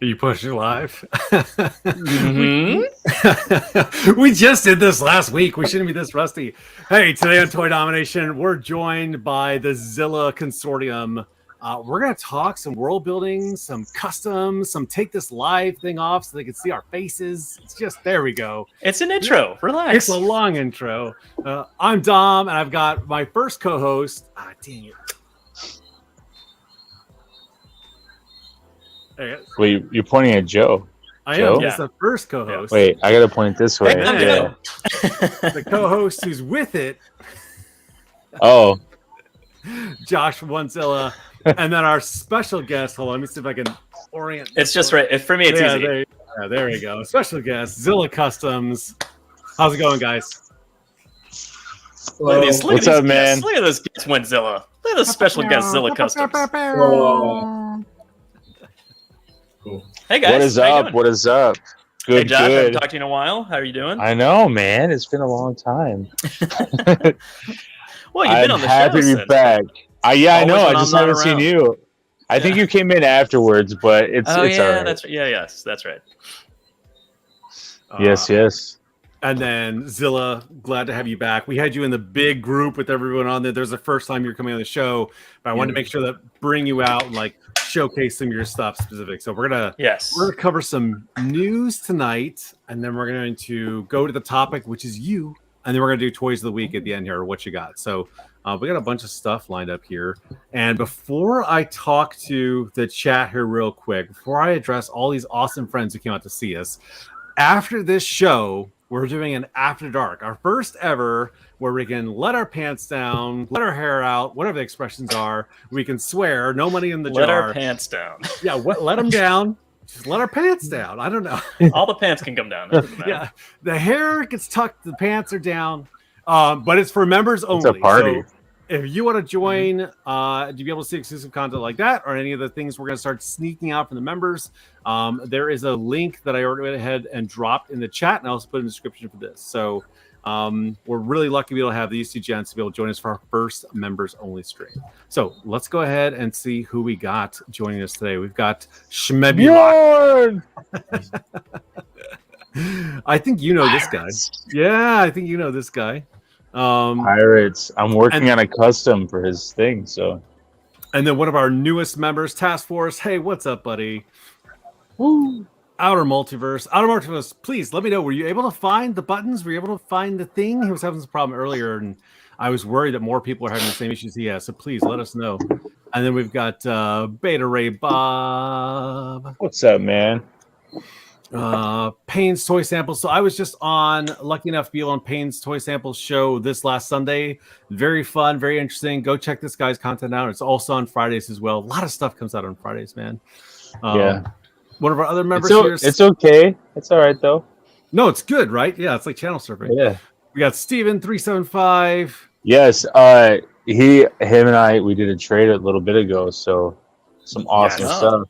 Are you pushing live? Mm-hmm. We just did this last week. We shouldn't be this rusty. Hey, today on Toy Domination, we're joined by the Zilla Consortium. We're going to talk some world building, some customs, some take this live thing off so they can see our faces. It's just, there we go. It's an intro. Relax. It's a long intro. I'm Dom, and I've got my first co-host. Dang it. Wait, you're pointing at Joe. I Joe? am. He's the first co-host. Wait, I gotta point this way. Yeah. The co-host who's with it. Oh, Josh Wentzillah, and then our special guest. Hold on, let me see if I can orient. It's just right. For me, it's easy. There we go. Special guest, Zilla Customs. How's it going, guys? What's up, man? Look at this guest, Wentzillah. Look at this special guest, Zilla Customs. Cool. Hey guys, what is up? What is up? Good, hey Josh, I good. haven't talked to you in a while. How are you doing? I know, man. It's been a long time. Well, you've been on the show. Happy to be back. Yeah, I know. I just haven't seen you. I think you came in afterwards, but it's all right. That's right. Yes. And then Zilla, glad to have you back. We had you in the big group with everyone on there. There's the first time you're coming on the show, but I wanted to make sure that bring you out and like showcase some of your stuff specific. So we're gonna cover some news tonight, and then we're going to go to the topic, which is you, and then we're gonna do toys of the week at the end here, or what you got. So we got a bunch of stuff lined up here. And before I talk to the chat here real quick, before I address all these awesome friends who came out to see us, after this show, we're doing an after dark, our first ever, where we can let our pants down, let our hair out, whatever the expressions are. We can swear, no money in the jar. Let our pants down. Yeah, let them down. Just let our pants down. I don't know. All the pants can come down. Yeah, the hair gets tucked, the pants are down, but it's for members only. It's a party. So if you want to join, to be able to see exclusive content like that, or any of the things we're going to start sneaking out from the members, there is a link that I already went ahead and dropped in the chat, and I also put in the description for this. So we're really lucky to be able to have these two gents to be able to join us for our first members only stream. So let's go ahead and see who we got joining us today. We've got Shmebulak. I think you know this guy. Yeah, I think you know this guy. Pirates. I'm working on a custom for his thing, so. And then one of our newest members, Task Force. Hey, what's up, buddy? Woo. Outer Multiverse, please let me know. Were you able to find the buttons? Were you able to find the thing? He was having some problem earlier, and I was worried that more people are having the same issues he has. So please let us know. And then we've got Beta Ray Bob. What's up, man? Payne's Toy Samples. So I was just lucky enough to be on Payne's Toy Samples show this last Sunday. Very fun, very interesting. Go check this guy's content out. It's also on Fridays as well. A lot of stuff comes out on Fridays, man. Yeah. One of our other members here. It's okay. It's all right though. No, it's good, right? Yeah, it's like channel surfing. Yeah. We got Steven375. Yes. Him and I, we did a trade a little bit ago. So some awesome stuff.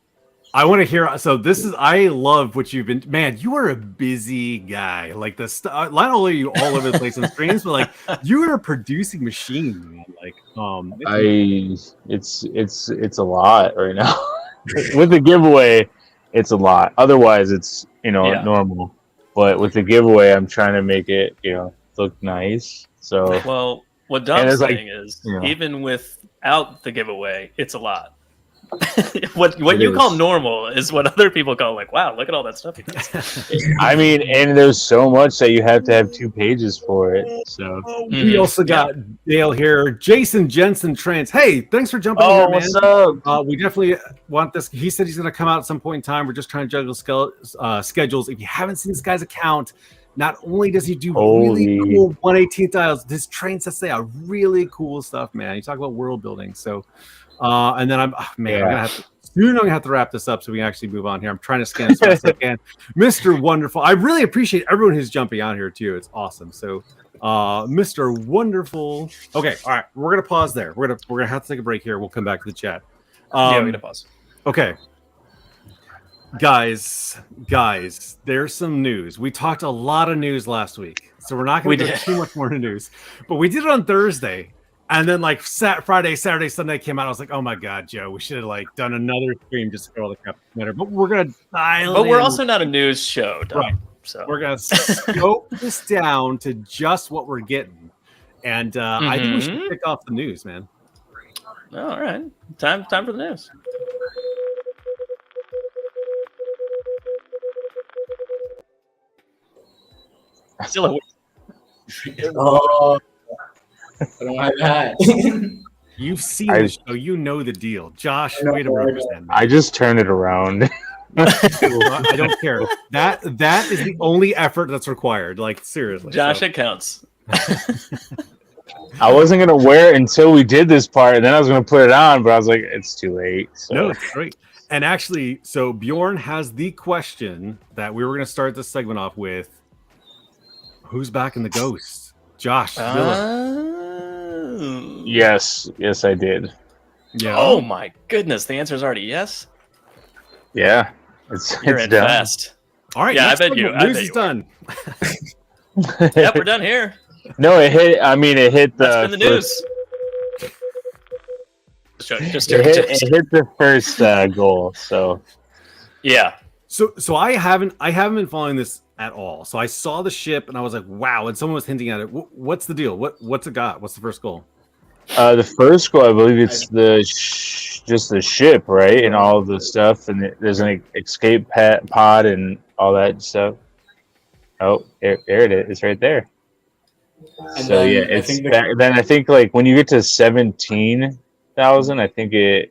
I want to hear. So I love what you've been. Man, you are a busy guy. Like not only are you all over the place on streams, but like you are a producing machine, man. Like it's a lot right now. With the giveaway, it's a lot. Otherwise, it's normal. But with the giveaway, I'm trying to make it look nice. So well, what Dom's saying is even without the giveaway, it's a lot. what you call normal is what other people call like, wow, look at all that stuff he does. I mean, and there's so much that you have to have 2 pages for it. So we also got Dale here, Jason Jensen Trans. Hey, thanks for jumping in here, man. What's up? We definitely want this. He said he's going to come out at some point in time. We're just trying to juggle schedules. If you haven't seen this guy's account, not only does he do really cool 1/18 tiles, this train sets they out really cool stuff, man. You talk about world building. So and then I'm gonna have to wrap this up so we can actually move on here. I'm trying to scan as fast as I can. Mr. Wonderful. I really appreciate everyone who's jumping out here too. It's awesome. So Mr. Wonderful. Okay, all right. We're gonna pause there. We're gonna have to take a break here. We'll come back to the chat. We're gonna pause. Okay. Guys, there's some news. We talked a lot of news last week, so we're not going to go too much more into news. But we did it on Thursday, And then like Friday, Saturday, Sunday came out. I was like, oh my God, Joe, we should have like done another stream just to go all the Captain Matter. But we're gonna dial. But we're also not a news show, right? So we're gonna scope this down to just what we're getting, and I think we should kick off the news, man. All right, time for the news. Zilla. Oh, I don't like that. You've seen the show, you know the deal. Josh, way to represent. I just turned it around. I don't care. That is the only effort that's required. Like seriously, Josh, it counts. I wasn't gonna wear it until we did this part, and then I was gonna put it on, but I was like, it's too late. So. No, it's great. And actually, so Bjorn has the question that we were gonna start this segment off with. Who's back in the ghost? Josh. Yes, I did. Yeah. Oh my goodness, the answer is already yes. Yeah, You're it's in done. fast. All right. Yeah, I bet you. News is done. Yep, we're done here. No, it hit. I mean, it hit the. That's been the news. It hit the first goal. So. Yeah. So I haven't been following this at all. So I saw the ship and I was like, wow. And someone was hinting at it. What's the deal? What's it got? What's the first goal? The first goal, I believe it's just the ship, right, and all of the stuff, and there's an escape pod and all that stuff. Oh, there it is. It's right there. And so yeah, it's then I think like when you get to 17,000, I think you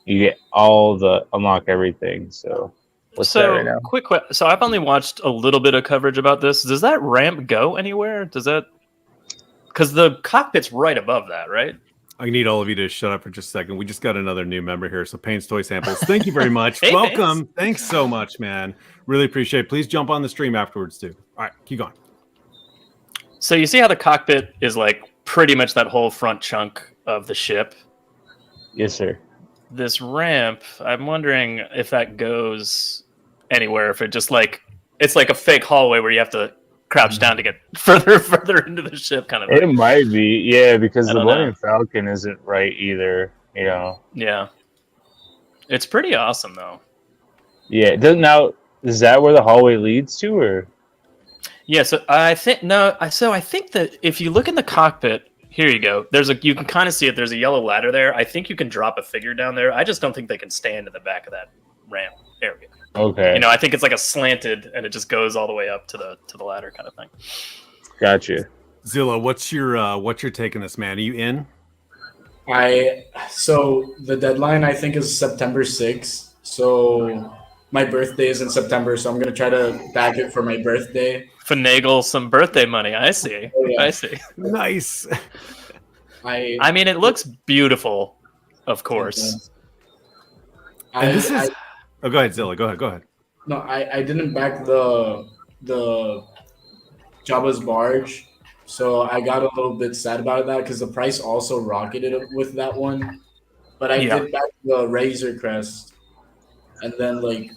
get all the unlock everything. So what's that right now? Quick. So I've only watched a little bit of coverage about this. Does that ramp go anywhere? Does that? Because the cockpit's right above that, right? I need all of you to shut up for just a second. We just got another new member here. So Payne's Toy Samples, thank you very much. Hey, welcome. Thanks so much, man. Really appreciate it. Please jump on the stream afterwards too. All right, keep going. So you see how the cockpit is like pretty much that whole front chunk of the ship? Yes, sir. This ramp, I'm wondering if that goes anywhere, if it just like, it's like a fake hallway where you have to crouch down to get further into the ship kind of thing. It might be, yeah, because the Millennium Falcon isn't right either, you know. Yeah. It's pretty awesome though. Yeah, is that where the hallway leads to, or? Yeah, so I think that if you look in the cockpit, here you go. You can kind of see it. There's a yellow ladder there. I think you can drop a figure down there. I just don't think they can stand in the back of that ramp. There we go. Okay. You know, I think it's like a slanted, and it just goes all the way up to the ladder kind of thing. Gotcha. Zilla, what's your take on this, man? Are you in? So the deadline I think is September 6th. So my birthday is in September, so I'm gonna try to back it for my birthday. Finagle some birthday money. I see. Oh, yeah. I see. Nice. I mean, it looks beautiful, of course. And this is. Oh, go ahead, Zilla. Go ahead. No, I didn't back the Jabba's barge, so I got a little bit sad about that because the price also rocketed with that one. But I did back the Razor Crest, and then like,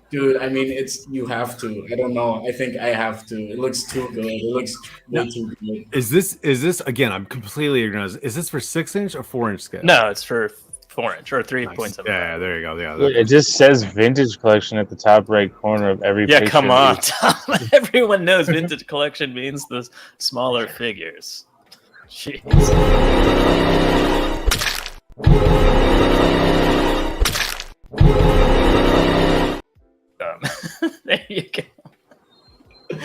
dude, I mean, you have to. I don't know. I think I have to. It looks too good. It looks way too good. Is this again? I'm completely ignorant. Is this for 6-inch or 4-inch scale? No, it's for 4-inch or 3.7. Yeah, there you go. Yeah, it just says Vintage Collection at the top right corner of every picture. Yeah, come on. Everyone knows Vintage Collection means the smaller figures. Jeez. There you go.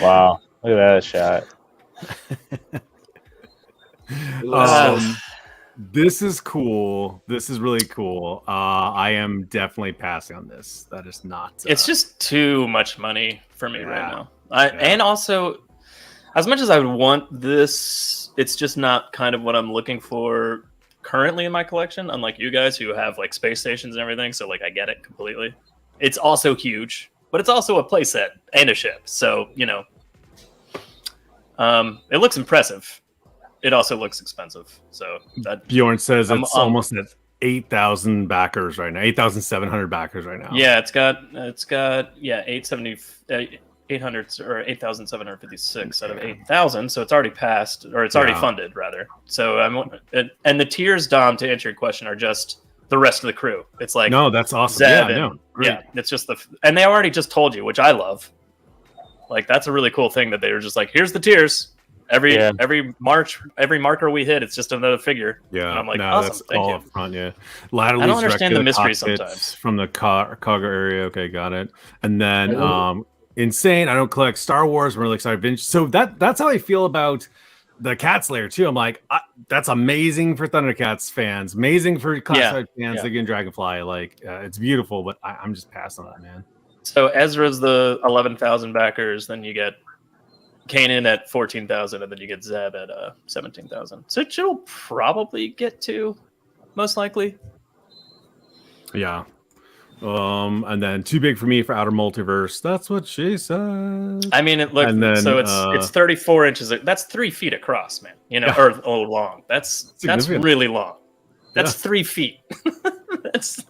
Wow, look at that shot. This is cool. This is really cool. I am definitely passing on this. That is not. It's just too much money for me right now. And also, as much as I would want this, it's just not kind of what I'm looking for currently in my collection. Unlike you guys who have like space stations and everything, so like I get it completely. It's also huge, but it's also a playset and a ship. So you know, it looks impressive. It also looks expensive. So that Bjorn says it's almost at 8,000 backers right now, 8,700 backers right now. Yeah, it's got 870. 800 or 8,756 out of 8,000, so it's already passed, or it's already funded rather. So and the tiers, Dom, to answer your question, are just the rest of the crew. It's like no, that's awesome. Yeah, it's just and they already just told you, which I love. Like that's a really cool thing that they were just like, here's the tiers. Every marker we hit, it's just another figure. Yeah, and I'm like, no, awesome, that's thank all you. up front. Yeah, I don't understand the mystery sometimes from the cargo area. Okay, got it. And then insane. I don't collect Star Wars. I'm really excited. So that's how I feel about the Cat Slayer too. I'm like, that's amazing for Thundercats fans. Amazing for Classified fans. Again, Dragonfly. Like, it's beautiful, but I'm just passing on it, man. So Ezra's the 11,000 backers. Then you get Kanan at 14,000, and then you get Zeb at 17,000. So she'll probably get to, most likely. Yeah. And then too big for me for Outer Multiverse. That's what she said. I mean, it looked so it's 34 inches. That's 3 feet across, man. You know, or long. That's really long. That's 3 feet. That's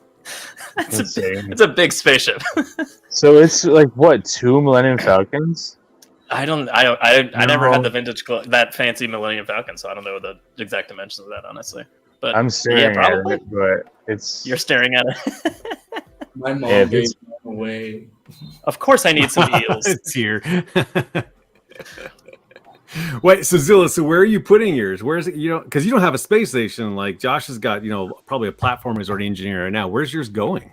a big spaceship. So it's like what, 2 Millennium Falcons? I never had the vintage that fancy Millennium Falcon, so I don't know the exact dimensions of that, honestly. But I'm staring at it, but you're staring at it. My mom gave me away. Of course, I need some eels. It's here. Wait, so Zilla, so where are you putting yours? Where is it? You know, because you don't have a space station like Josh has got. You know, probably a platform he's already engineering right now. Where's yours going?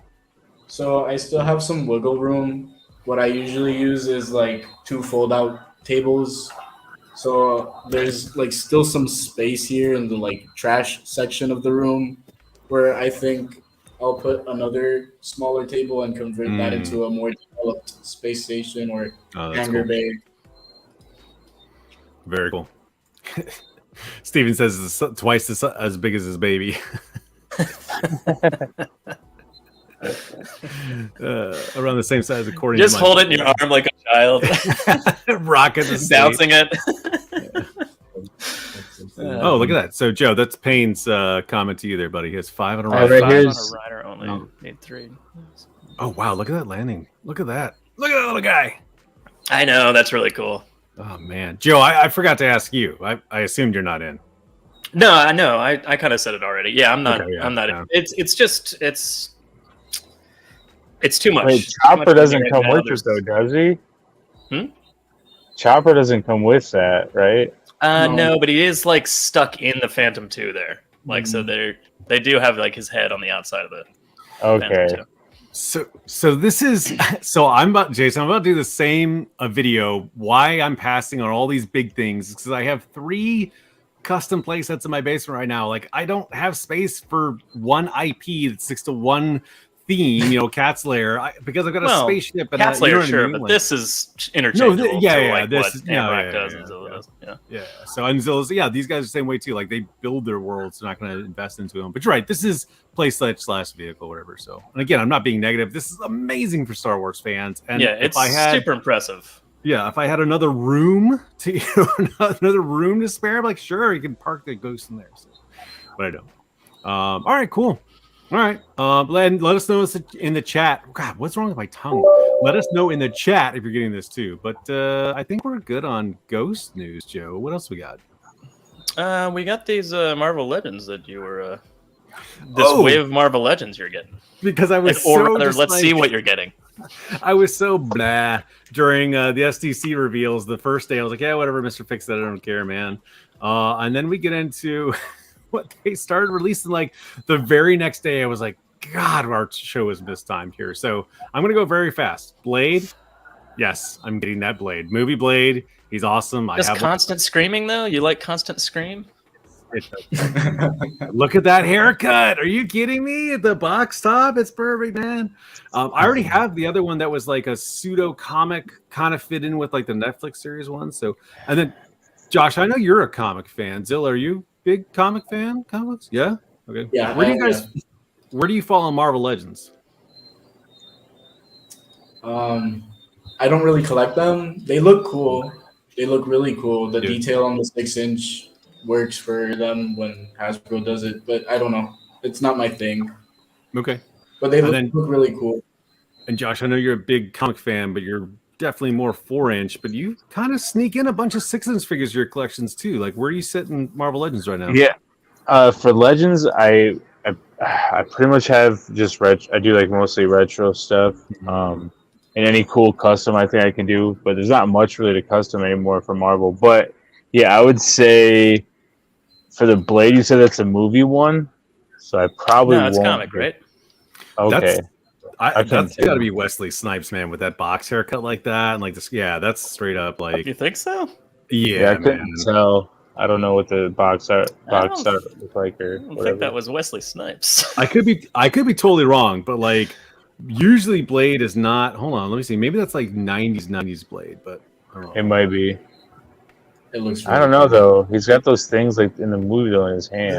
So I still have some wiggle room. What I usually use is like 2 fold-out tables. So there's like still some space here in the like trash section of the room, where I think I'll put another smaller table and convert that into a more developed space station or hangar bay. Very cool. Steven says it's twice as big as his baby. Around the same size according just hold it in your arm like a child. Rocking the bouncing it. Oh, look at that. So Joe, that's Payne's comment to you there, buddy. He has 5 on a rider. rider. 5 on a rider only. Need 3. Oh wow, look at that landing. Look at that. Look at that little guy. I know, that's really cool. Oh man. Joe, I forgot to ask you. I assumed you're not in. No, I know. I kind of said it already. Yeah, I'm not. Okay, I'm not. Yeah. It's too much. Wait, Chopper doesn't come with it though, does he? Chopper doesn't come with that, right? No, but he is like stuck in the Phantom 2 there. Like so they do have like his head on the outside of the Phantom 2. So this is I'm about to do the same video why I'm passing on all these big things because I have 3 custom play sets in my basement right now. Like I don't have space for one IP that sticks to one theme, you know, Cat Slayer, because I've got a spaceship. And Cat Slayer, sure, but this is interchangeable. This does. Yeah. So and Zilla's, these guys are the same way too. Like they build their worlds, they're not going to invest into them. But you're right, this is play set / vehicle, whatever. So, and again, I'm not being negative. This is amazing for Star Wars fans. And it's super impressive. Yeah, if I had another room to spare, I'm like, sure, you can park the Ghost in there. So, but I don't. All right, cool. All right. Let us know in the chat. God, what's wrong with my tongue? Let us know in the chat if you're getting this too. But I think we're good on Ghost news, Joe. What else we got? We got these Marvel Legends that you were wave of Marvel Legends you're getting. Because I was let's see what you're getting. I was so blah during the SDC reveals the first day. I was like, yeah, whatever, Mr. Fix That. I don't care, man. And then we get into what they started releasing like the very next day. I was like, God, our show is mistimed here. So I'm going to go very fast. Blade. Yes, I'm getting that Blade. Movie Blade. He's awesome. Just constant screaming, though? You like constant scream? Look at that haircut. Are you kidding me? At the box top, it's perfect, man. I already have the other one that was like a pseudo comic, kind of fit in with like the Netflix series one. So, and then Josh, I know you're a comic fan. Zilla, are you a big comic fan? Comics? Yeah. Okay. Yeah. Where do you fall on Marvel Legends? I don't really collect them. They look cool. They look really cool. The detail on the 6-inch works for them when Hasbro does it, but I don't know. It's not my thing. Okay. But they look really cool. And Josh, I know you're a big comic fan, but you're definitely more 4-inch, but you kind of sneak in a bunch of 6-inch figures to your collections too. Like, where are you sitting Marvel Legends right now? Yeah. For Legends, I pretty much have just I do like mostly retro stuff. And any cool custom I think I can do, but there's not much really to custom anymore for Marvel. But yeah, I would say for the Blade, you said that's a movie one, so I probably No, it's won't. comic, right? Okay. That's got to be Wesley Snipes, man, with that box haircut like that, and like this. Yeah, that's straight up like. You think so? Yeah, I couldn't tell. I don't know what the box art look like or I don't whatever. think that was Wesley Snipes. I could be totally wrong, but like usually Blade is not. Hold on, let me see. Maybe that's like 90s Blade, but I don't know. It might be. It looks. I don't know though. He's got those things like in the movie though in his hand.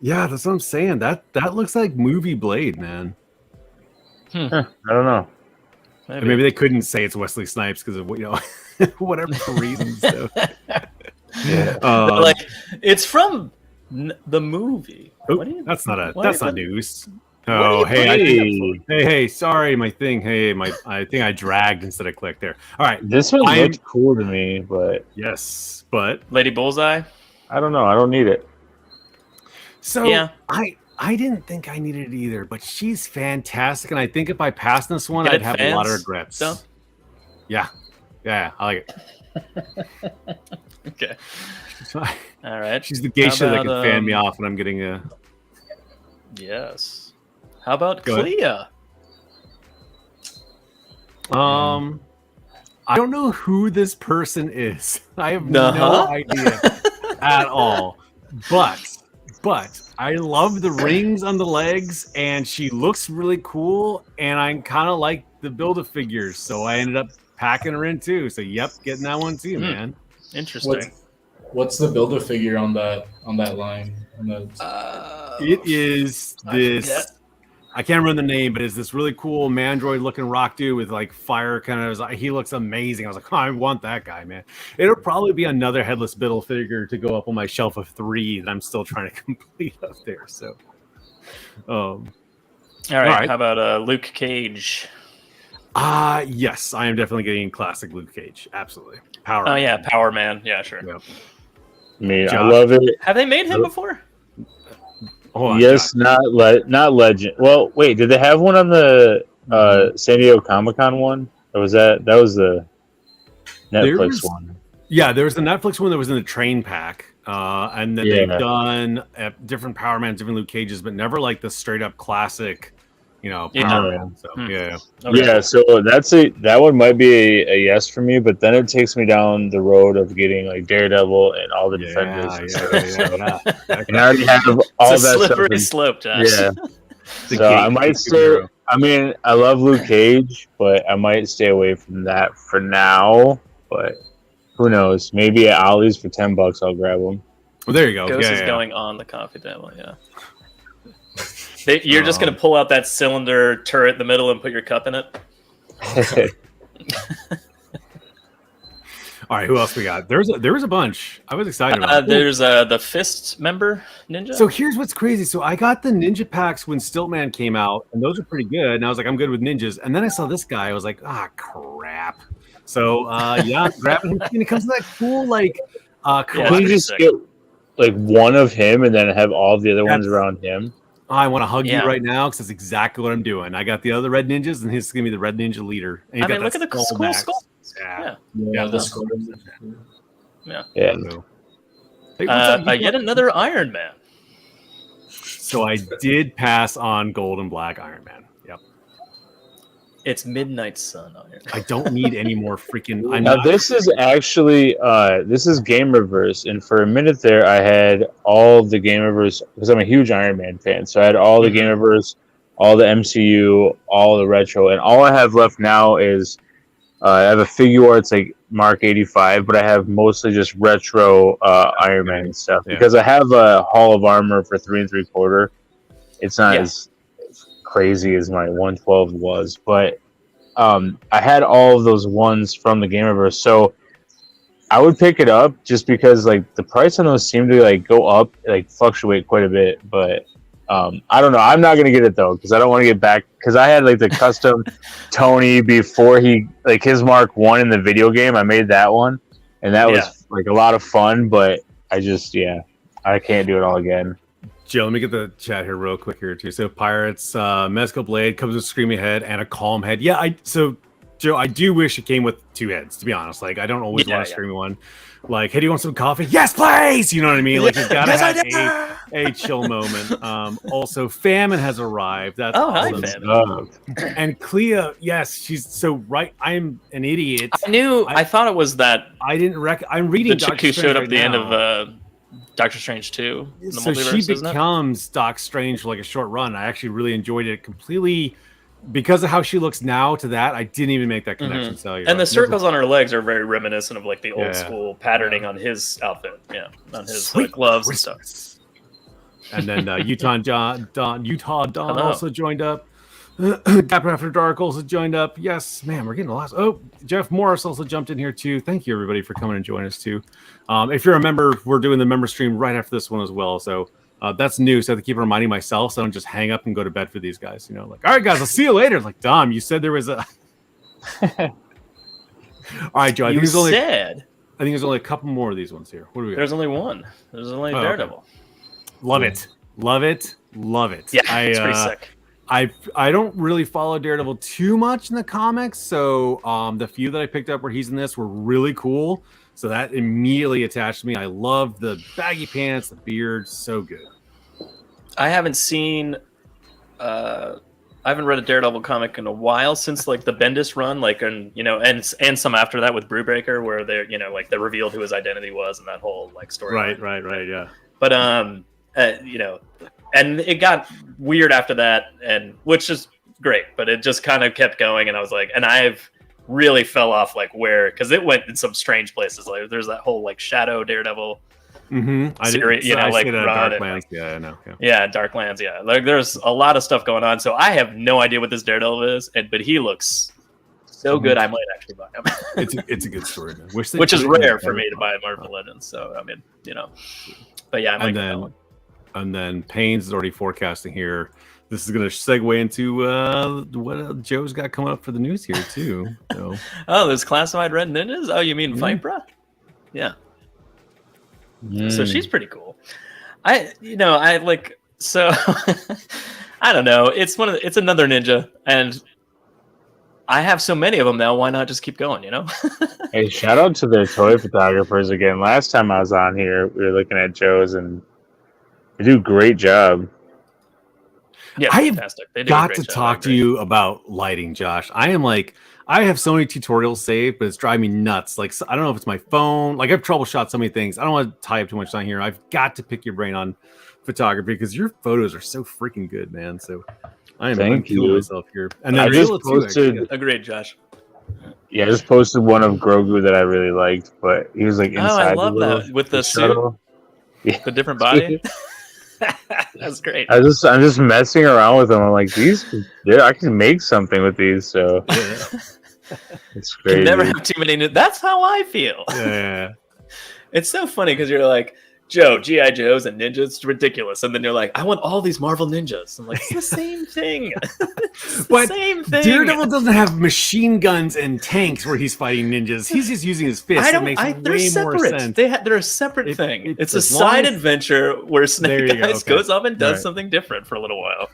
Yeah, that's what I'm saying. That looks like movie Blade, man. I don't know. Maybe they couldn't say it's Wesley Snipes because of whatever reasons. So. Yeah. Like it's from the movie. That's not news. Oh, Oh, hey, sorry, my thing. I think I dragged instead of clicked there. All right, This one looked cool to me, but yes, but Lady Bullseye. I don't know. I don't need it. so Yeah. I didn't think I needed it either, but she's fantastic, and I think if I passed this one, Get I'd it, have a lot of fans? regrets. So? Yeah, I like it. Okay. All right. She's the geisha that How can about, fan me off when I'm getting a. Yes. How about Go ahead. Clea? I don't know who this person is. I have no idea at all. But I love the rings on the legs, and she looks really cool. And I kind of like the Build-A-Figures, so I ended up packing her in too. So yep, getting that one too, man. Interesting. What's the Build-A-Figure on that line? It is this. I can't remember the name, but it's this really cool Mandroid looking rock dude with like fire kind of. He looks amazing. I was like, I want that guy, man. It'll probably be another headless Build-A-Figure to go up on my shelf of 3 that I'm still trying to complete up there. So, all right. How about Luke Cage? Yes, I am definitely getting classic Luke Cage. Absolutely, Power. Oh yeah, Power Man. Yeah, sure. Yep. I love it. Have they made him before? Hold on, Yes, not Legend. Well, wait, did they have one on the San Diego Comic-Con one? Or was that was the Netflix one? Yeah, there was the Netflix one that was in the train pack. And then they've done different Power Man, different Luke Cages, but never like the straight up classic, Power Man. So Okay. Yeah, so that one might be a yes for me, but then it takes me down the road of getting like Daredevil and all the Defenders. Yeah. And I already have all It's a that slippery stuff. slope, Josh. Yeah. So I might stay. I mean, I love Luke Cage, but I might stay away from that for now. But who knows? Maybe at Ollie's for $10, I'll grab them. Well, there you go. Ghost is going on the coffee table. Yeah. You're just gonna pull out that cylinder turret in the middle and put your cup in it. All right, who else we got? There was a bunch. I was excited about. There's the Fist member ninja. So here's what's crazy. So I got the ninja packs when Stiltman came out, and those are pretty good. And I was like, I'm good with ninjas. And then I saw this guy. I was like, crap. So grabbing him. And it comes to that cool Can you just get like one of him and then have all the other ones around him? I want to hug you right now because that's exactly what I'm doing. I got the other red ninjas, and he's gonna be the red ninja leader. And look at the cool skull. Yeah, the skull. Yeah. Hey, yet another Iron Man. So I did pass on gold and black Iron Man. Yep. It's Midnight Sun Iron Man. I don't need any more freaking. This is actually this is Game Reverse, and for a minute there, I had all the Game Reverse because I'm a huge Iron Man fan. So I had all the Game Reverse, all the MCU, all the retro, and all I have left now is I have a figure. It's like Mark 85, but I have mostly just retro Iron Man and stuff because I have a Hall of Armor for 3 3/4. It's not as crazy as my 112 was, but I had all of those ones from the Gamerverse, so I would pick it up just because like the price on those seem to like go up, like fluctuate quite a bit, but I don't know. I'm not gonna get it though because I don't want to get back because I had like the custom Tony before he like his Mark 1 in the video game. I made that one, and that was like a lot of fun. But I just I can't do it all again. Joe, let me get the chat here real quick here too. So Pirates, Mezco Blade comes with Screaming Head and a Calm Head. Yeah, Joe, I do wish it came with 2 heads, to be honest. Like, I don't always want a Screaming one. Like, hey, do you want some coffee? Yes, please! You know what I mean? Like, it's got to have a chill moment. Also, Famine has arrived. That's awesome. Hi, Famine. And Clea, yes, she's so right. I'm an idiot. I thought it was that. I didn't I'm reading the chick who showed up at the end of Doctor Strange 2. So she becomes Doc Strange for like a short run. I actually really enjoyed it completely. Because of how she looks now to that, I didn't even make that connection. So and the circles on her legs are very reminiscent of like the old school patterning on his outfit. Yeah, on his gloves and stuff. And then Utah Don also joined up. Gap After Dark also joined up. Yes, man, we're getting a lot. Oh, Jeff Morris also jumped in here too. Thank you everybody for coming and joining us too. If you're a member, we're doing the member stream right after this one as well. So. That's new, so I have to keep reminding myself so I don't just hang up and go to bed for these guys. You know, like, all right, guys, I'll see you later. Like, Dom, you said there was a. All right, Joe. I think there's only a couple more of these ones here. What do we got? There's only one. There's only Daredevil. Okay. Love it. Yeah, it's pretty sick. I don't really follow Daredevil too much in the comics, so the few that I picked up where he's in this were really cool. So that immediately attached me. I love the baggy pants, the beard, so good. I haven't seen, I haven't read a Daredevil comic in a while since like the Bendis run, like and some after that with Brewbreaker, where they like they revealed who his identity was and that whole like story. Right, yeah. But and it got weird after that, and which is great, but it just kind of kept going, and I was like, and I've really fell off like where because it went in some strange places. Like there's that whole like Shadow Daredevil series, like Darklands. I know. Yeah, Darklands. Yeah, like there's a lot of stuff going on. So I have no idea what this Daredevil is, but he looks so good. I might actually buy him. it's a good story, man. Which is rare for me to buy Marvel Legends. So I mean, but yeah, I might get that one. And then Payne's is already forecasting here. This is going to segue into what Joe's got coming up for the news here too. So. Oh, there's classified red ninjas. Oh, you mean Vipra? Yeah. So she's pretty cool. I like so. I don't know. It's it's another ninja, and I have so many of them now. Why not just keep going? Hey, shout out to their toy photographers again. Last time I was on here, we were looking at Joe's, and they do a great job. Yeah, fantastic. I've got to talk to you about lighting, Josh. I have so many tutorials saved, but it's driving me nuts. Like, I don't know if it's my phone. Like, I've troubleshot so many things. I don't want to tie up too much time here. I've got to pick your brain on photography because your photos are so freaking good, man. So I'm killing myself here. And then I just posted. Agreed, Josh. Yeah, I just posted one of Grogu that I really liked, but he was like inside. I love that with the suit, the different body. That's great. I'm just messing around with them. I'm like, I can make something with these. So it's great. You never have too many. That's how I feel. Yeah. It's so funny because you're like, Joe, G.I. Joes and ninjas, it's ridiculous. And then you're like, I want all these Marvel ninjas. I'm like, it's the same thing. Same thing. Daredevil doesn't have machine guns and tanks where he's fighting ninjas. He's just using his fists. They're separate. More sense. They're a separate thing. It's a side adventure where Snake Eyes goes off and does something different for a little while.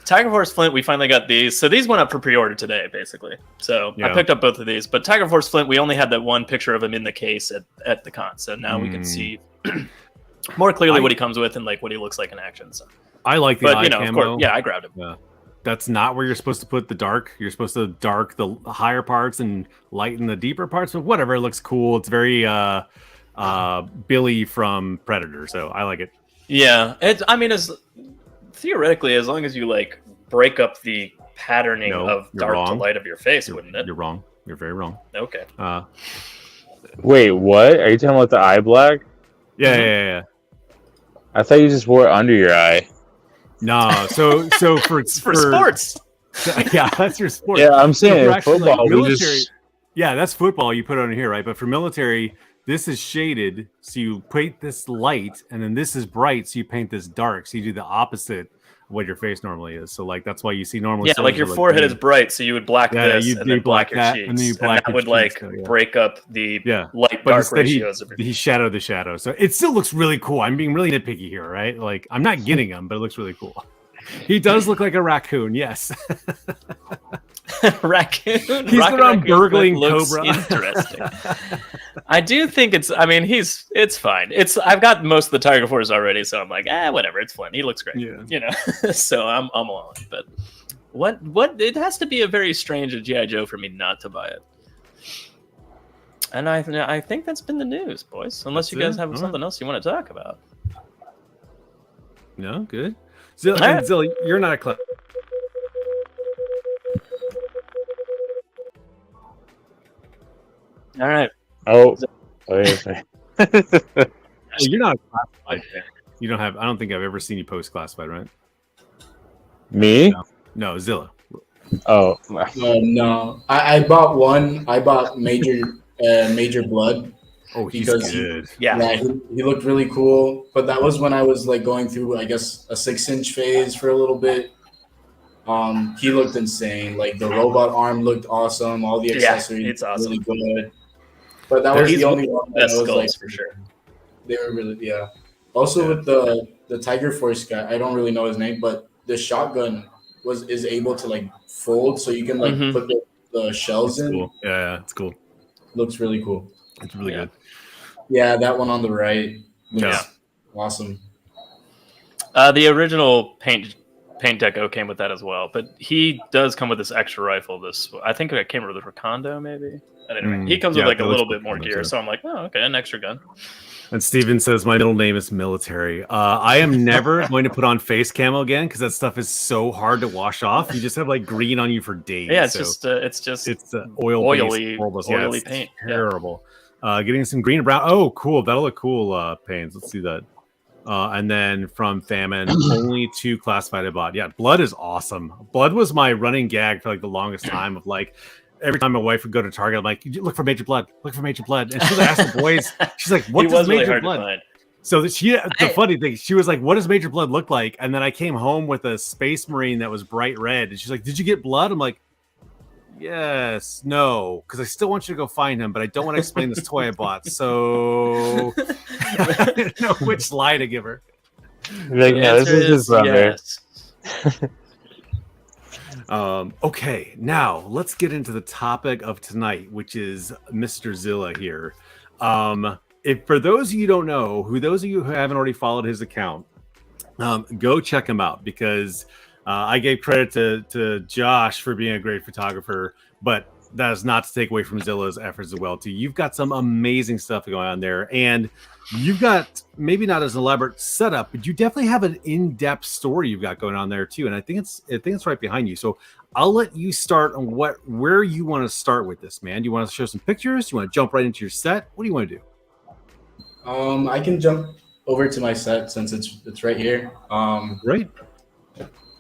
Tiger Force Flint, we finally got these. So these went up for pre-order today, basically. So I picked up both of these. But Tiger Force Flint, we only had that one picture of him in the case at the con. So now we can see more clearly what he comes with and like what he looks like in action. So I like the eye camo. Of course, I grabbed him. Yeah. That's not where you're supposed to put the dark. You're supposed to dark the higher parts and lighten the deeper parts. But whatever, it looks cool. It's very Billy from Predator. So I like it. Yeah. Theoretically, as long as you like break up the patterning of dark to light of your face, wouldn't it? You're wrong. You're very wrong. Okay. Wait, what? Are you talking about the eye black? Yeah. I thought you just wore it under your eye. No, so for sports. Yeah, that's your sport. Yeah, I'm saying football. Military. Yeah, that's football. You put it on here, right? But for military, this is shaded, so you paint this light, and then this is bright, so you paint this dark. So you do the opposite of what your face normally is. So like that's why you see normal. Yeah, like your forehead is bright, so you would black this and then black your cheeks, and then you black that your would like cheeks, break up the light but dark instead ratios. he shadowed the shadow, so it still looks really cool. I'm being really nitpicky here, right? Like I'm not getting him, but it looks really cool. He does look like a raccoon, yes. Raccoon. He's around burgling Cobra. Interesting. I do think it's. I mean, it's fine. I've got most of the Tiger Force already, so I'm like, whatever. It's fun. He looks great. Yeah. You know, so I'm along. But what? It has to be a very strange GI Joe for me not to buy it. And I think that's been the news, boys. Unless you guys have something else you want to talk about. No, good. Zilla, you're not a club. All right. Oh, you're not a classified fan. You don't have. I don't think I've ever seen you post classified, right? Me? No, Zilla. Oh, no. I bought one. I bought Major Blood. Oh, he's good. He looked really cool. But that was when I was like going through, I guess, a 6-inch phase for a little bit. He looked insane. Like the robot arm looked awesome. All the accessories it's awesome. Really good. But that was the only one that best was skulls like for sure. They were really Also with the Tiger Force guy, I don't really know his name, but the shotgun is able to like fold, so you can like put the shells in. Cool. Yeah, it's cool. Looks really cool. It's really good. Yeah, that one on the right looks awesome. The original paint deco came with that as well, but he does come with this extra rifle. I think it came with a Recondo, maybe. Anyway, he comes with like a little bit more gear, so I'm like, oh, okay, an extra gun. And Steven says, my middle name is military. I am never going to put on face camo again because that stuff is so hard to wash off. You just have like green on you for days. Yeah, it's just oily paint. Terrible. Getting some green and brown. Oh, cool. That'll look cool, Pains. Let's do that. And then from Famine, only 2 classified I bought. Yeah, Blood is awesome. Blood was my running gag for like the longest time of like, every time my wife would go to Target, I'm like, look for Major Blood. Look for Major Blood. And she would ask the boys, she's like, what does Major Blood? So the funny thing, she was like, what does Major Blood look like? And then I came home with a Space Marine that was bright red. And she's like, did you get blood? I'm like, yes, no, because I still want you to go find him, but I don't want to explain this toy I bought. So I don't know which lie to give her. Like, no, this is his brother. Yes. Okay, now let's get into the topic of tonight, which is Mr. Zilla here. If for those of you who don't know, those of you who haven't already followed his account, go check him out because I gave credit to Josh for being a great photographer, but that is not to take away from Zilla's efforts as well too. You've got some amazing stuff going on there, and you've got maybe not as elaborate setup, but you definitely have an in-depth story you've got going on there too. And I think it's right behind you. So I'll let you start on where you want to start with this, man. Do you want to show some pictures? Do you want to jump right into your set? What do you want to do? I can jump over to my set since it's right here. Right.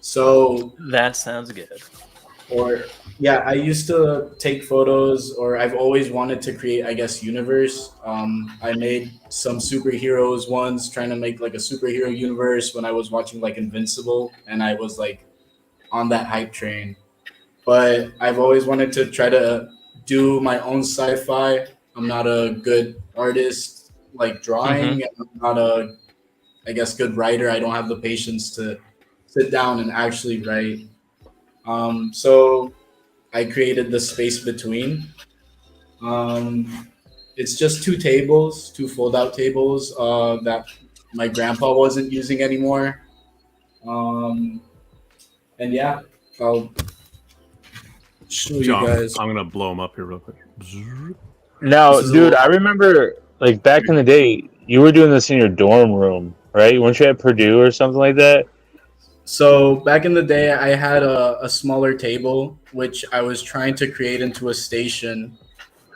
So that sounds good. I used to take photos, or I've always wanted to create, I guess, universe. I made some superheroes once, trying to make like a superhero universe when I was watching like Invincible, and I was like on that hype train. But I've always wanted to try to do my own sci-fi. I'm not a good artist, like drawing. I'm not a, I guess, good writer. I don't have the patience to sit down and actually write. So I created the space between. It's just 2 tables, 2 fold-out tables that my grandpa wasn't using anymore. And yeah, I'll show you guys. I'm gonna blow them up here real quick. Now, dude, I remember like back in the day, you were doing this in your dorm room, right? Weren't you at Purdue or something like that? So back in the day, I had a smaller table, which I was trying to create into a station.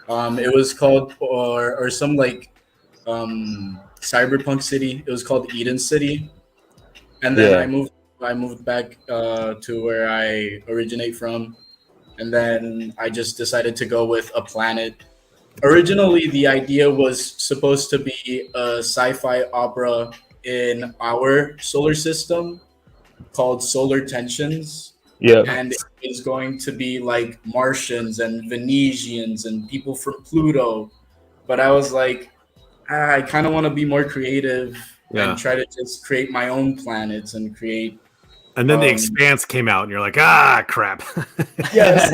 It was called, or some like cyberpunk city. It was called Eden City. And then I moved back to where I originate from. And then I just decided to go with a planet. originally the idea was supposed to be a sci-fi opera in our solar system called Solar Tensions. Yeah. And it is going to be like Martians and Venetians and people from Pluto. But I was like, I kind of want to be more creative and try to just create my own planets and create. And then The Expanse came out, and you're like, crap. Yes,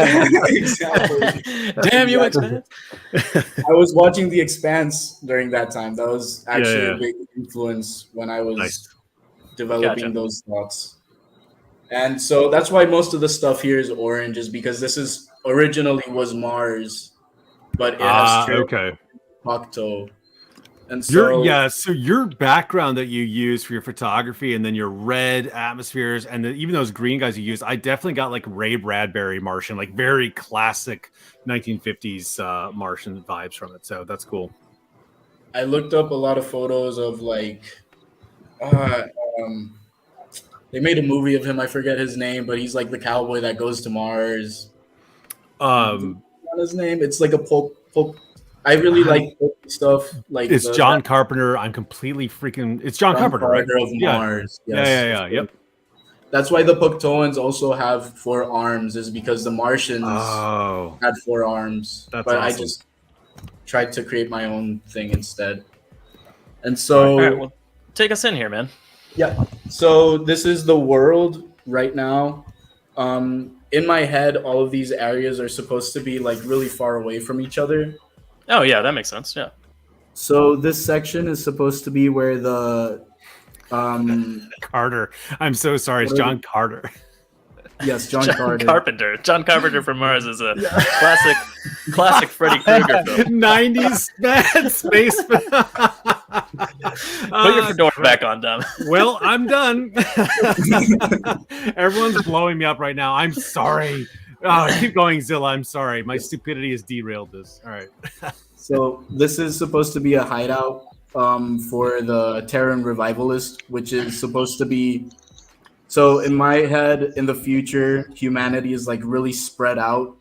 exactly. Damn you, Expanse. I was watching The Expanse during that time. That was actually a big influence when I was developing those thoughts. And so that's why most of the stuff here is orange, is because this is originally was Mars, but it has turned Octo. And so so your background that you use for your photography, and then your red atmospheres, and even those green guys you use, I definitely got like Ray Bradbury Martian, like very classic 1950s Martian vibes from it. So that's cool. I looked up a lot of photos of like they made a movie of him. I forget his name, but he's like the cowboy that goes to Mars. Not his name. It's like a pulp. I really like stuff. Like it's John Carpenter. I'm completely freaking. It's John Carpenter, right? Of Mars. Yes. Yeah. Yep. That's why the Puktoans also have 4 arms, is because the Martians had 4 arms. That's but awesome. I just tried to create my own thing instead. And so, all right, well, take us in here, man. Yeah. So this is the world right now. In my head, all of these areas are supposed to be like really far away from each other. Oh yeah, that makes sense. Yeah. So this section is supposed to be where the Carter. I'm so sorry. It's John Carter. Yes, John Carter. Carpenter. John Carpenter from Mars is a classic Freddy Krueger film. 90s bad space film. Put your fedora back on, Dom. Well, I'm done. Everyone's blowing me up right now. I'm sorry. Keep going, Zilla. I'm sorry. My stupidity has derailed this. All right. So this is supposed to be a hideout for the Terran Revivalist, which is supposed to be. So in my head, in the future, humanity is like really spread out.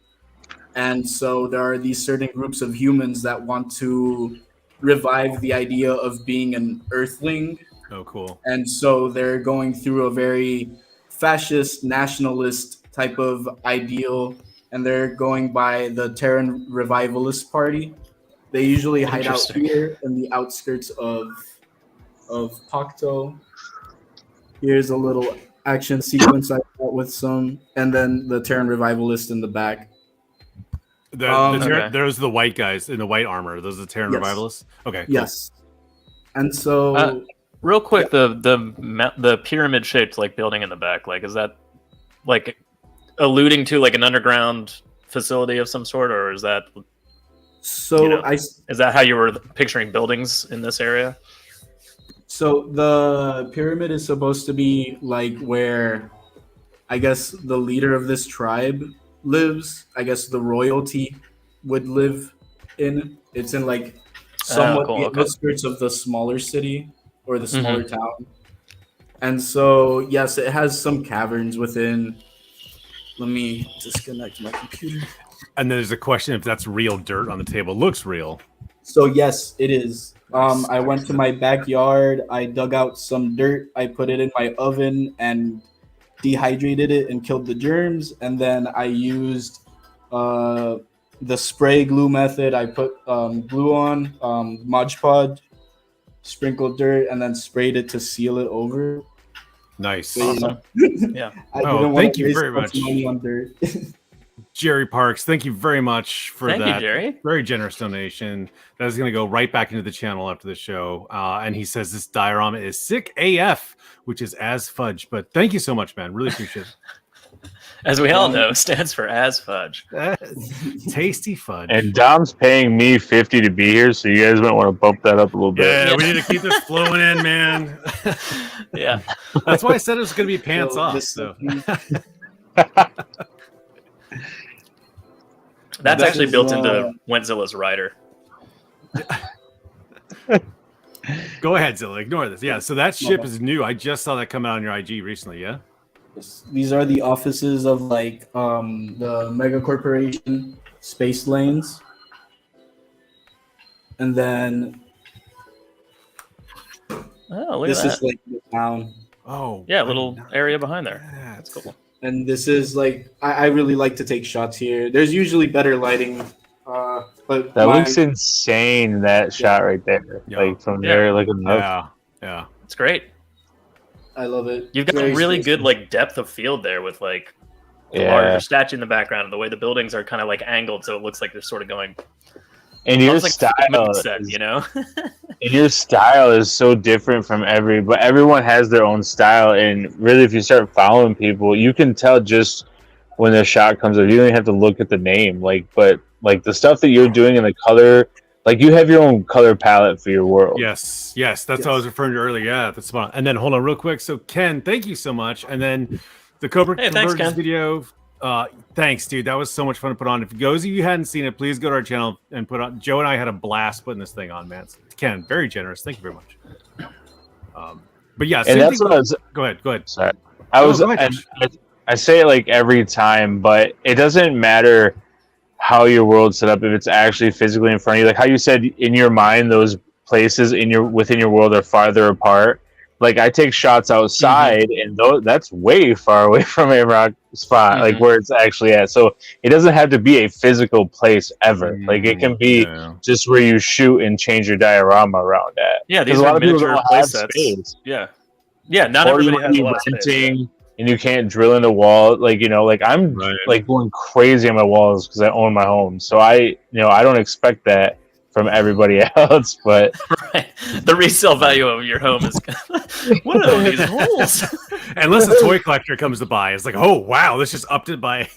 And so there are these certain groups of humans that want to revive the idea of being an earthling. Oh, cool. And so they're going through a very fascist, nationalist type of ideal. And they're going by the Terran Revivalist Party. They usually hide out here in the outskirts of Pocto. Here's a little action sequence I got with some, and then the Terran Revivalist in the back. There's the white guys in the white armor. Those are the Terran Revivalists. Okay. Cool. Yes. And so, real quick, the pyramid shaped like building in the back, like is that like alluding to like an underground facility of some sort, or is that? So is that how you were picturing buildings in this area? So the pyramid is supposed to be like where, I guess, the leader of this tribe lives. I guess the royalty would live in. It's in like somewhat the outskirts of the smaller city or the smaller town. And so, yes, it has some caverns within. Let me disconnect my computer. And there's a question if that's real dirt on the table. Looks real. So yes, it is. I went to my backyard. I dug out some dirt. I put it in my oven and dehydrated it and killed the germs. And then I used the spray glue method. I put glue on, Mod Podge, sprinkled dirt, and then sprayed it to seal it over. Nice. Awesome. Yeah. Thank you very much. Money on dirt. Jerry Parks, thank you very much for that Jerry. Very generous donation. That is going to go right back into the channel after the show. And he says this diorama is sick AF, which is as fudge. But thank you so much, man. Really appreciate it. As we all know, stands for as fudge. Tasty fudge. And Dom's paying me $50 to be here, so you guys might want to bump that up a little bit. Yeah, we need to keep this flowing in, man. Yeah. That's why I said it was going to be pants off. So. That's actually built into Wentzilla's rider. Go ahead, Zilla. Ignore this. Yeah, so that ship is new. I just saw that come out on your IG recently, yeah? These are the offices of like the mega corporation space lanes. And then Oh, look this at that. is like the town. Oh, Yeah, little area behind there. That's That's cool. And this is like I really like to take shots here. There's usually better lighting, but That looks insane. That shot right there, Yeah. like from there, looking up. Yeah, yeah. It's great. I love it. You've got Very really spacey. good like depth of field there with like the Yeah. larger statue in the background and the way the buildings are kind of like angled, so it looks like they're sort of going. And your almost like a style, movie set, is, you know. and your style is so different from but everyone has their own style. And really, if you start following people, you can tell just when their shot comes up. You don't even have to look at the name, but the stuff that you're doing in the color, like you have your own color palette for your world. Yes, that's what I was referring to earlier. Yeah, that's spot on. And then hold on real quick. So Ken, thank you so much. And then the Cobra Hey, thanks, Convergence Ken. video. Thanks, dude. That was so much fun to put on. If those of you hadn't seen it, please go to our channel and put on. Joe and I had a blast putting this thing on, man. Ken, very generous. Thank you very much. But yeah, And that's what I was. Go ahead. Sorry, Go ahead, Josh. I say it like every time, but it doesn't matter how your world's set up if it's actually physically in front of you. Like how you said in your mind, those places within your world are farther apart. Like I take shots outside, and that's way far away from a rock spot, like where it's actually at. So it doesn't have to be a physical place ever. Like it can be just where you shoot and change your diorama around at. Yeah, these a lot are of people miniature don't play have sets. space. Yeah. Not Or you everybody might has be a lot of space. renting, and you can't drill in the wall. Like I'm like going crazy on my walls because I own my home. So I don't expect that from everybody else, but Right. The resale value of your home is what are these holes? Unless a toy collector comes to buy, it's like, oh wow, this just upped it by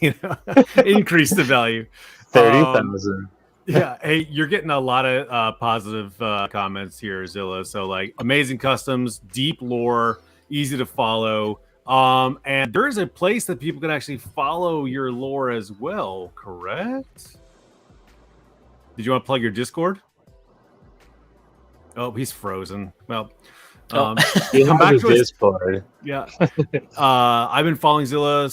increased the value. 30,000. Yeah, hey, you're getting a lot of positive comments here, Zilla. So like amazing customs, deep lore, easy to follow. And there's a place that people can actually follow your lore as well, correct? Did you want to plug your Discord? Oh, he's frozen. Well, come back to Discord. Yeah. I've been following Zilla,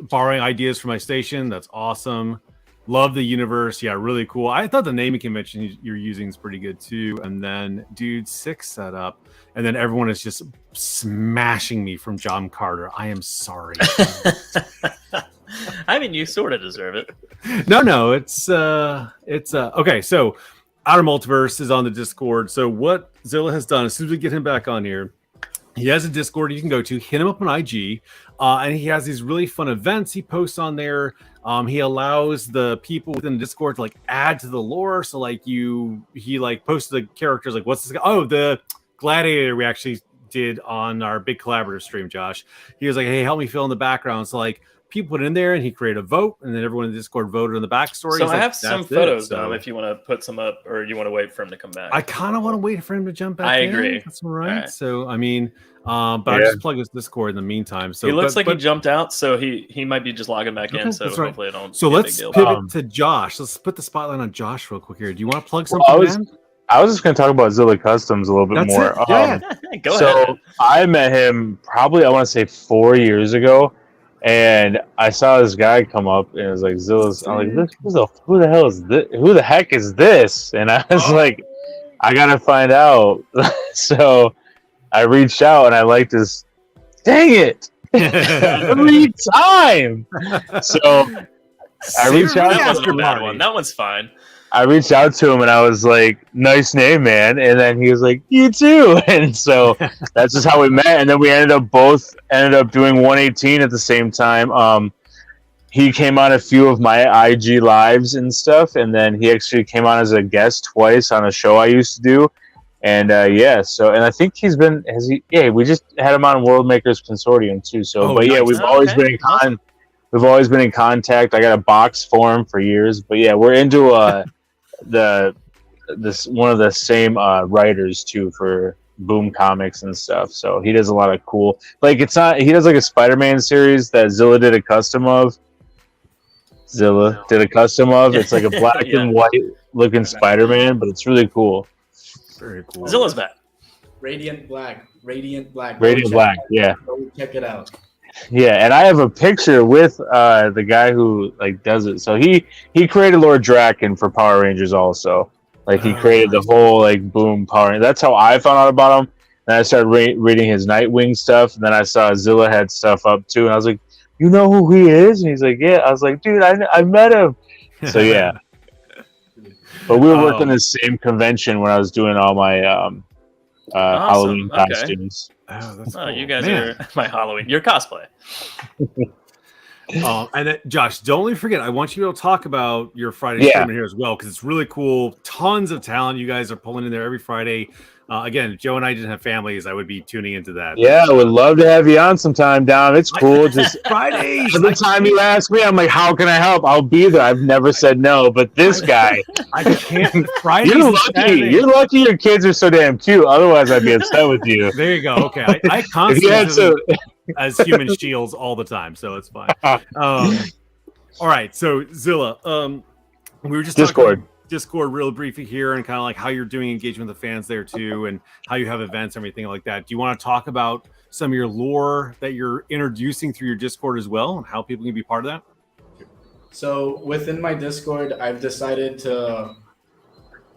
borrowing ideas from my station. That's awesome. Love the universe. Yeah, really cool. I thought the naming convention you're using is pretty good too. And then, dude, 6 setup. And then everyone is just smashing me from John Carter. I am sorry. I mean, you sort of deserve it. No, it's okay. So Outer Multiverse is on the Discord. So what Zilla has done, as soon as we get him back on here, he has a Discord you can go to, hit him up on IG, and he has these really fun events he posts on there. He allows the people within the Discord to like add to the lore. So like he like posted the characters like what's this guy? Oh, the Gladiator we actually did on our big collaborative stream, Josh. He was like, hey, help me fill in the background. So like people put in there and he created a vote, and then everyone in the Discord voted on the backstory. So He's I like, have some "That's it." photos, So Dom, if you want to put some up, or you want to wait for him to come back. I kind of want to wait for him to jump back. I in. agree. That's all right. All right. So I mean, but I just plug his Discord in the meantime. So he looks like he jumped out, so he might be just logging back in. So that's right. hopefully I don't. So be a big let's deal. pivot to Josh. Let's put the spotlight on Josh real quick here. Do you want to plug something? I was just going to talk about Zilla Customs a little bit That's more. it. Yeah. Go so ahead. I met him probably, I want to say 4 years ago, and I saw this guy come up and it was like Zilla's. I'm like, who the hell is this? Who the heck is this? And I was like, I gotta find out. So I reached out and I liked his. Dang it! Every time. So I reached out. That wasn't a bad one. That one's fine. I reached out to him and I was like, nice name, man. And then he was like, you too. And so that's just how we met. And then we ended up doing 118 at the same time. He came on a few of my IG lives and stuff. And then he actually came on as a guest twice on a show I used to do. And and I think we just had him on World Makers Consortium too. So, we've always been in contact. I got a box for him for years, but yeah, we're into one of the same writers too for Boom Comics and stuff. So he does a lot of cool, he does like a Spider-Man series that Zilla did a custom of. It's like a black and white looking Spider-Man, but it's really cool. Very cool. Zilla's back. Radiant Black. Yeah. Go check it out. Yeah, and I have a picture with the guy who like does it. So he created Lord Draken for Power Rangers also. Like he created the whole like boom power. That's how I found out about him. And I started reading his Nightwing stuff. And then I saw Zilla had stuff up too. And I was like, you know who he is? And he's like, yeah. I was like, dude, I met him. So yeah. But we were working the same convention when I was doing all my Halloween costumes. Oh, that's cool. You guys are my Halloween. Your cosplay. And then, Josh, don't forget, I want you to talk about your Friday stream here as well, because it's really cool. Tons of talent you guys are pulling in there every Friday. Again, if Joe and I didn't have families, I would be tuning into that. Yeah, I would love to have you on sometime, Dom. It's cool. Just Fridays. Every time you ask me, I'm like, how can I help? I'll be there. I've never said no, but this guy. I can't. Fridays. You're lucky. You're lucky your kids are so damn cute. Otherwise, I'd be upset with you. There you go. Okay. I constantly as human shields all the time, so it's fine. All right. So, Zilla, we were just talking Discord real briefly here, and kind of like how you're doing engagement with the fans there too, and how you have events and everything like that. Do you want to talk about some of your lore that you're introducing through your Discord as well, and how people can be part of that? So within my Discord, I've decided to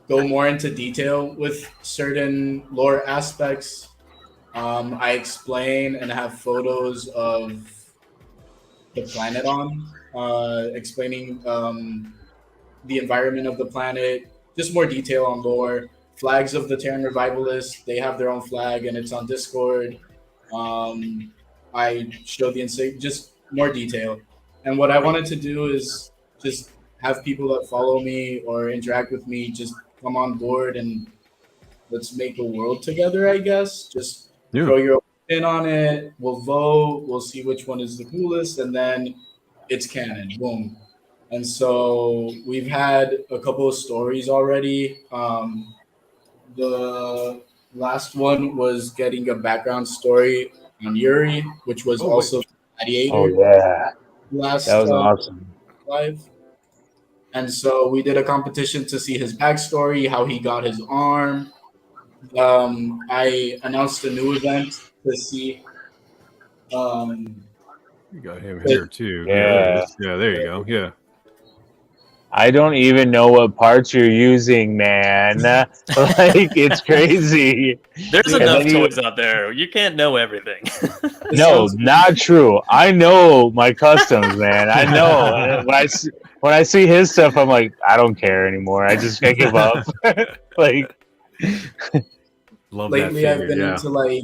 go more into detail with certain lore aspects. I explain and have photos of the planet explaining the environment of the planet, just more detail on lore. Flags of the Terran Revivalists, they have their own flag and it's on Discord. I show just more detail. And what I wanted to do is just have people that follow me or interact with me just come on board and let's make a world together, I guess. Just throw your opinion on it. We'll vote. We'll see which one is the coolest. And then it's canon. Boom. And so we've had a couple of stories already. The last one was getting a background story on Yuri, which was also Gladiator. Oh, yeah. That was awesome. Live. And so we did a competition to see his backstory, how he got his arm. I announced a new event to see. You got him here too. Yeah. There you go. Yeah. I don't even know what parts you're using, man. Like, it's crazy. There's enough toys out there. You can't know everything. No, not true. I know my customs, man. I know. When I see his stuff, I'm like, I don't care anymore. I just can't give up. Like, lately I've been into like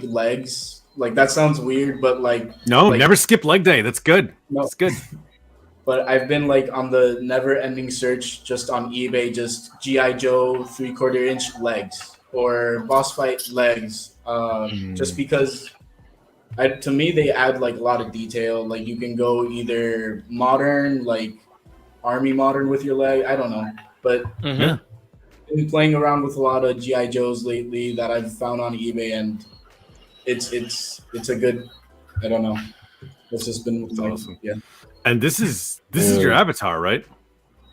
legs. Like that sounds weird, but never skip leg day. That's good. No. That's good. But I've been on the never-ending search just on eBay, just G.I. Joe 3/4 inch legs or boss fight legs, just because to me they add a lot of detail. Like you can go either modern, like army modern with your leg. I don't know, but I've been playing around with a lot of G.I. Joes lately that I've found on eBay, and it's a good. I don't know. It's just been awesome. Yeah. And this is your avatar, right?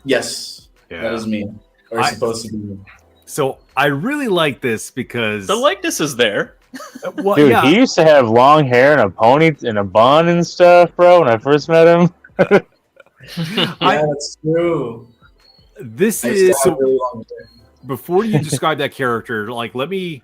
Yes, that is me. Or supposed to be me. So I really like this because the likeness is there. Well, dude, he used to have long hair and a pony and a bun and stuff, bro. When I first met him. That's true. This is so. Really long hair. Before you describe that character, let me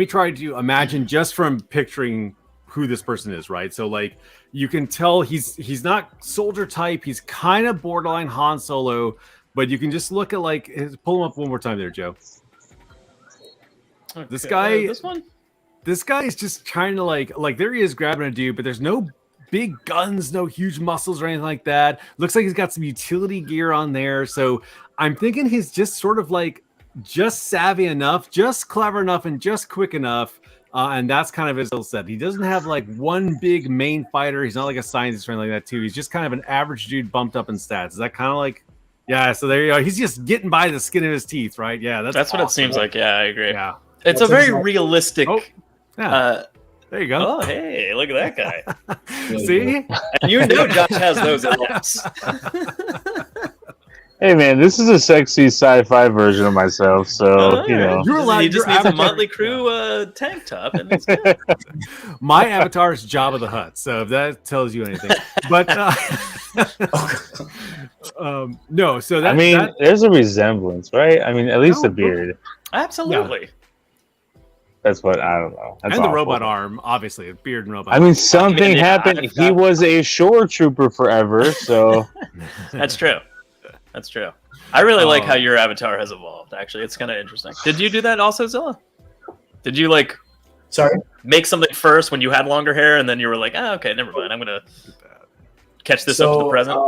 try to imagine just from picturing who this person is, right? So you can tell he's not soldier type. He's kind of borderline Han Solo, but you can just look at pull him up one more time there, Joe. Okay, this guy is just trying to there he is grabbing a dude, but there's no big guns, no huge muscles or anything like that. Looks like he's got some utility gear on there. So I'm thinking he's just sort of just savvy enough, just clever enough, and just quick enough. And that's kind of his skill set. He doesn't have one big main fighter. He's not like a scientist or anything like that too. He's just kind of an average dude bumped up in stats. Is that kind of yeah, so there you go. He's just getting by the skin of his teeth, right? Yeah, that's awesome. What it seems like. Yeah, I agree. Yeah. It's a very realistic. Oh, yeah. There you go. Oh, hey, look at that guy. See? And you know Josh has those at once. Hey man, this is a sexy sci-fi version of myself, so you know. You're allowed. He just needs a Motley Crue tank top, and it's good. My avatar is Jabba the Hutt, so if that tells you anything. But No, so that I mean, there's a resemblance, right? I mean, at least the beard. Absolutely. Yeah. That's what I don't know. That's and the awful. robot arm, obviously, beard and robot. I mean, arm. something happened. He was a shore trooper forever, so That's true. That's true. I really like how your avatar has evolved. Actually, it's kind of interesting. Did you do that also, Zilla? Did you make something first when you had longer hair, and then you were like, "Oh, okay, never mind. I'm gonna catch this up to the present."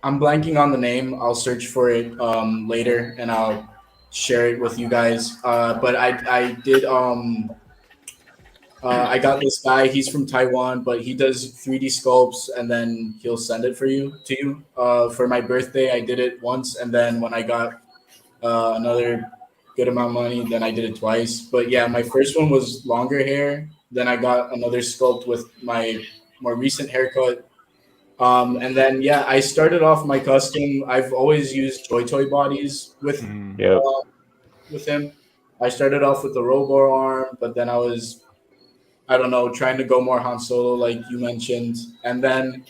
I'm blanking on the name. I'll search for it later, and I'll share it with you guys. But I did. I got this guy. He's from Taiwan, but he does 3D sculpts, and then he'll send it to you. For my birthday, I did it once, and then when I got another good amount of money, then I did it twice. But yeah, my first one was longer hair. Then I got another sculpt with my more recent haircut. And then I started off my custom. I've always used toy bodies with him. I started off with the Robo arm, but then I was, I don't know, trying to go more Han Solo, like you mentioned. And then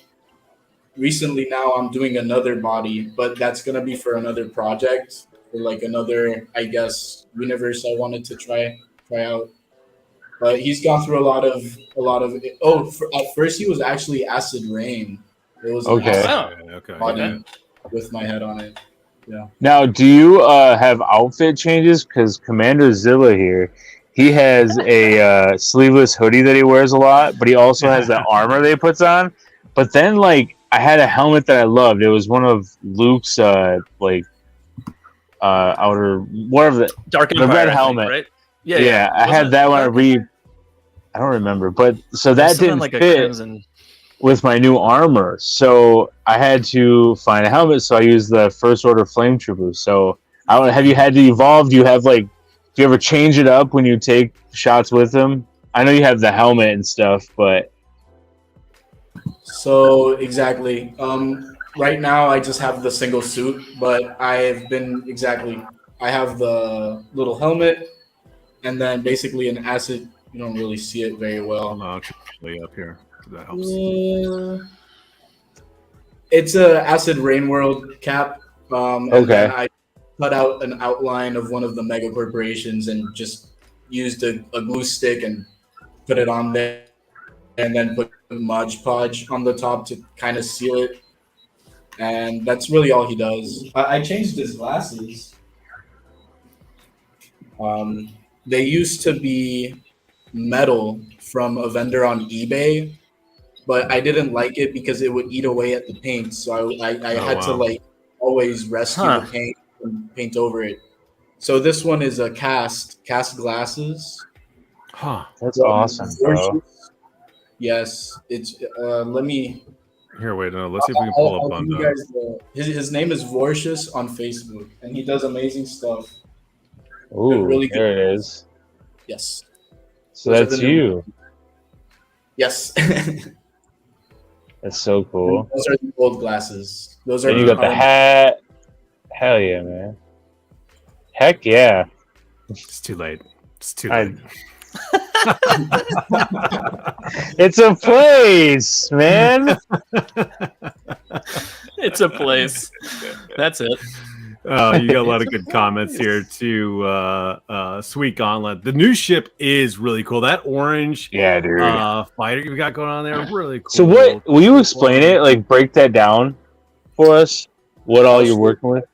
recently now I'm doing another body, but that's gonna be for another project, for like another, I guess, universe I wanted to try out. But he's gone through a lot of. At first he was actually Acid Rain. It was an body with my head on it. Yeah. Now, do you have outfit changes? Because Commander Zilla here, he has a sleeveless hoodie that he wears a lot, but he also has the armor that he puts on. But then, like, I had a helmet that I loved. It was one of Luke's, outer, whatever the Dark Empire, red helmet, right? Yeah. I had that one. I don't remember, but so that didn't like fit with my new armor. So I had to find a helmet. So I used the First Order Flame Trooper. So I don't. Have you had to evolve? Do you have do you ever change it up when you take shots with them? I know you have the helmet and stuff, but so exactly. Right now I just have the single suit, but I have the little helmet, and then basically an acid. You don't really see it very well. I'll actually up here. That helps. It's a Acid Rain World cap. And then I cut out an outline of one of the mega corporations and just used a glue stick and put it on there, and then put Mod Podge on the top to kind of seal it. And that's really all he does. I changed his glasses. They used to be metal from a vendor on eBay, but I didn't like it because it would eat away at the paint. So I had to always rescue the paint and paint over it. So this one is a cast glasses. That's awesome, bro. Yes, it's let me. Here, wait, no, let's see if we can pull up on you guys his name is Vorcious on Facebook, and he does amazing stuff. Ooh, really good. There it is. Yes. So that's you. Yes. That's so cool. And those are the old glasses. Those are. And you got the hat. Hell yeah, man. Heck yeah. It's too late. It's too late. It's a place, man. It's a place. That's it. You got a lot of good comments here too. Sweet Gauntlet. The new ship is really cool. That orange, dude. Fighter you got going on there, really cool. So what? Will you explain it? Like break that down for us. What all you're working with?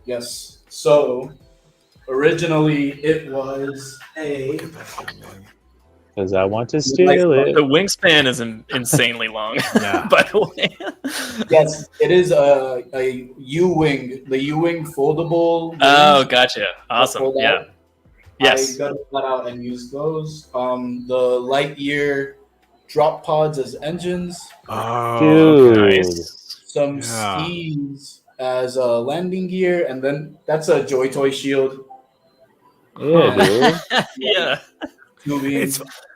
Yes. So originally it was a. Because I want to steal it. The wingspan is insanely long, by the way. Yes, it is a U-wing, the U-wing foldable. Oh, gotcha. Awesome. Yeah. Yes. I got to cut out and use those. The Lightyear drop pods as engines. Oh, dude. Nice. Some skis as a landing gear, and then that's a Joy Toy shield. Yeah, dude. Yeah.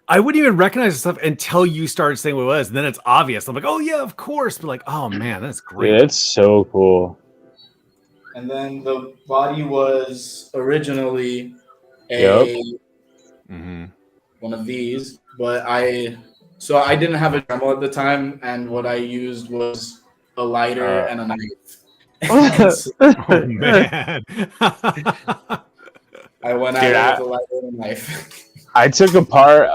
I wouldn't even recognize the stuff until you started saying what it was, and then it's obvious. I'm like, oh yeah, of course. But like, oh man, that's great. Yeah, that's so cool. And then the body was originally one of these, but I didn't have a Dremel at the time, and what I used was a lighter and a knife. Oh man. I went Dude, at it with a lighter knife. I took apart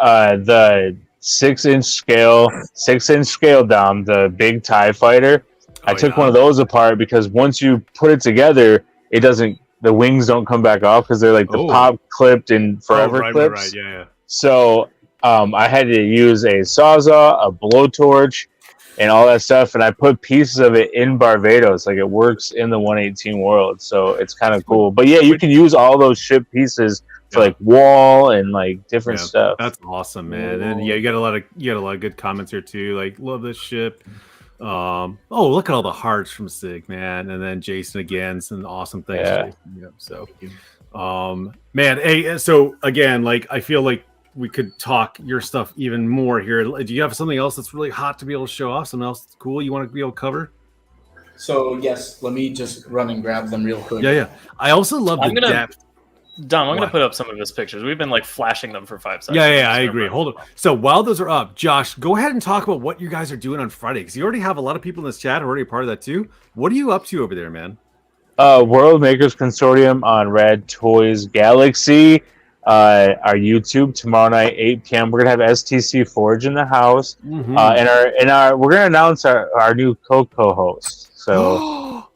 the 6-inch scale Dom, the big TIE fighter. I took one of those apart because once you put it together, the wings don't come back off because they're like the pop clipped and forever clips. Right. Yeah. So I had to use a Sawzall, a blowtorch, and all that stuff, and I put pieces of it in Barbados. Like, it works in the 118 world, so it's kind of cool. But yeah, you can use all those ship pieces for like wall and like different stuff. That's awesome, man. And yeah, you got a lot of good comments here too. Like, love this ship. Look at all the hearts from Sig, man. And then Jason again, some awesome things. Yeah. So man, hey, so again, like, I feel like we could talk your stuff even more here. Do you have something else that's really hot to be able to show off? Something else that's cool you want to be able to cover? So yes, let me just run and grab them real quick. Yeah. I also love the depth. Dom, I'm going to put up some of his pictures. We've been like flashing them for 5 seconds. Yeah, I agree. Hold on. So while those are up, Josh, go ahead and talk about what you guys are doing on Friday, because you already have a lot of people in this chat who are already a part of that too. What are you up to over there, man? World Makers Consortium on Rad Toys Galaxy. Our YouTube tomorrow night, 8 p.m. We're gonna have STC Forge in the house, and we're gonna announce our new co-host. So,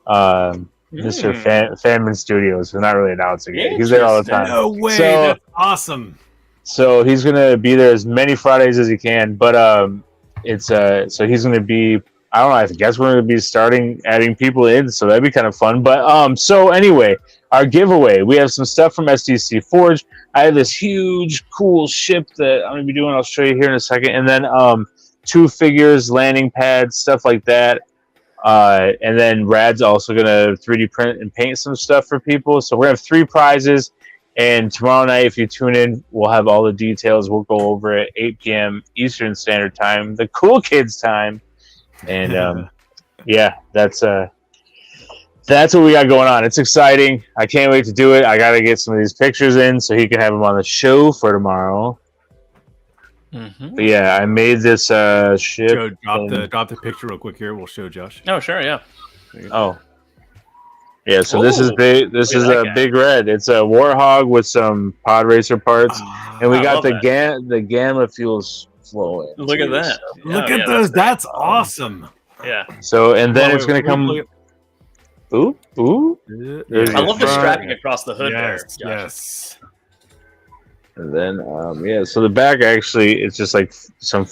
Mr. Fanman Studios. We're not really announcing it. He's there all the time. No way. That's awesome. So he's gonna be there as many Fridays as he can. But so he's gonna be. I don't know. I guess we're going to be adding people in, so that'd be kind of fun. But so anyway, our giveaway. We have some stuff from STC Forge. I have this huge, cool ship that I'm going to be doing. I'll show you here in a second. And then 2 figures, landing pads, stuff like that. And then Rad's also going to 3D print and paint some stuff for people. So we're going to have 3 prizes. And tomorrow night, if you tune in, we'll have all the details. We'll go over at 8 p.m. Eastern Standard Time, the cool kids' time. And yeah, that's what we got going on. It's exciting. I can't wait to do it. I got to get some of these pictures in so he can have them on the show for tomorrow. But yeah, I made this ship. Joe, drop the picture real quick here. We'll show Josh. Oh, sure, yeah. Oh, yeah. So this is big. This is a Big Red. It's a Warthog with some pod racer parts, and we got the gamma fuels. Flowing. Look at that. Look at those. That's awesome. Yeah. So, and then it's going to come. Ooh. I love the strapping across the hood there. Yes. And then, so the back actually, it's just like some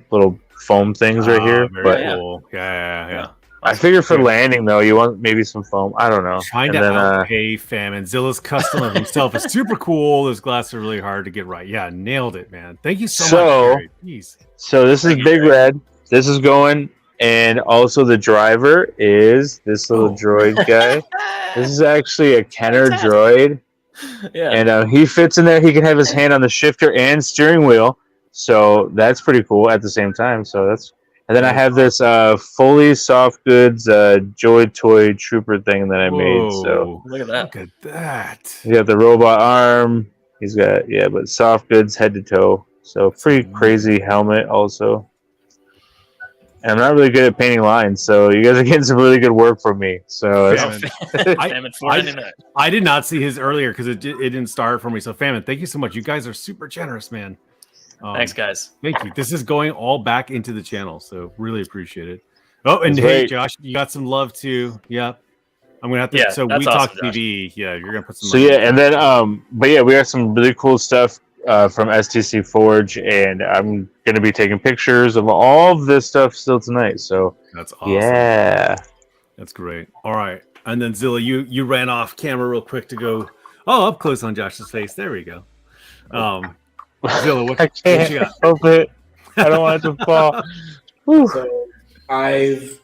little foam things right here. Very cool. Yeah. I figure for landing though, you want maybe some foam. I don't know. Trying to outpay Famine. Zilla's customer himself is super cool. Those glasses are really hard to get right. Yeah, nailed it, man. Thank you so much. Jeez. So this is Big Red. This is going, and also the driver is this little droid guy. This is actually a Kenner droid. Yeah. And he fits in there. He can have his hand on the shifter and steering wheel. So that's pretty cool at the same time. So that's. And then I have this fully soft goods Joy Toy Trooper thing that I made. So look at that. Look at that. He got the robot arm. He's got but soft goods head to toe. So pretty crazy helmet also. And I'm not really good at painting lines, so you guys are getting some really good work from me. So I did not see his earlier because it didn't start for me. So Famine, thank you so much. You guys are super generous, man. Thanks, guys. Thank you. This is going all back into the channel, so really appreciate it. Oh, and hey, Josh, you got some love too. Yeah, I'm gonna have to. So we talk TV. Yeah, you're gonna put some. So and then but yeah, we got some really cool stuff from STC Forge, and I'm gonna be taking pictures of all of this stuff still tonight. So that's awesome. Yeah, that's great. All right, and then Zilla, you ran off camera real quick to go. Oh, up close on Josh's face. There we go. Zilla, what you got? Help it. I don't want it to fall. So I've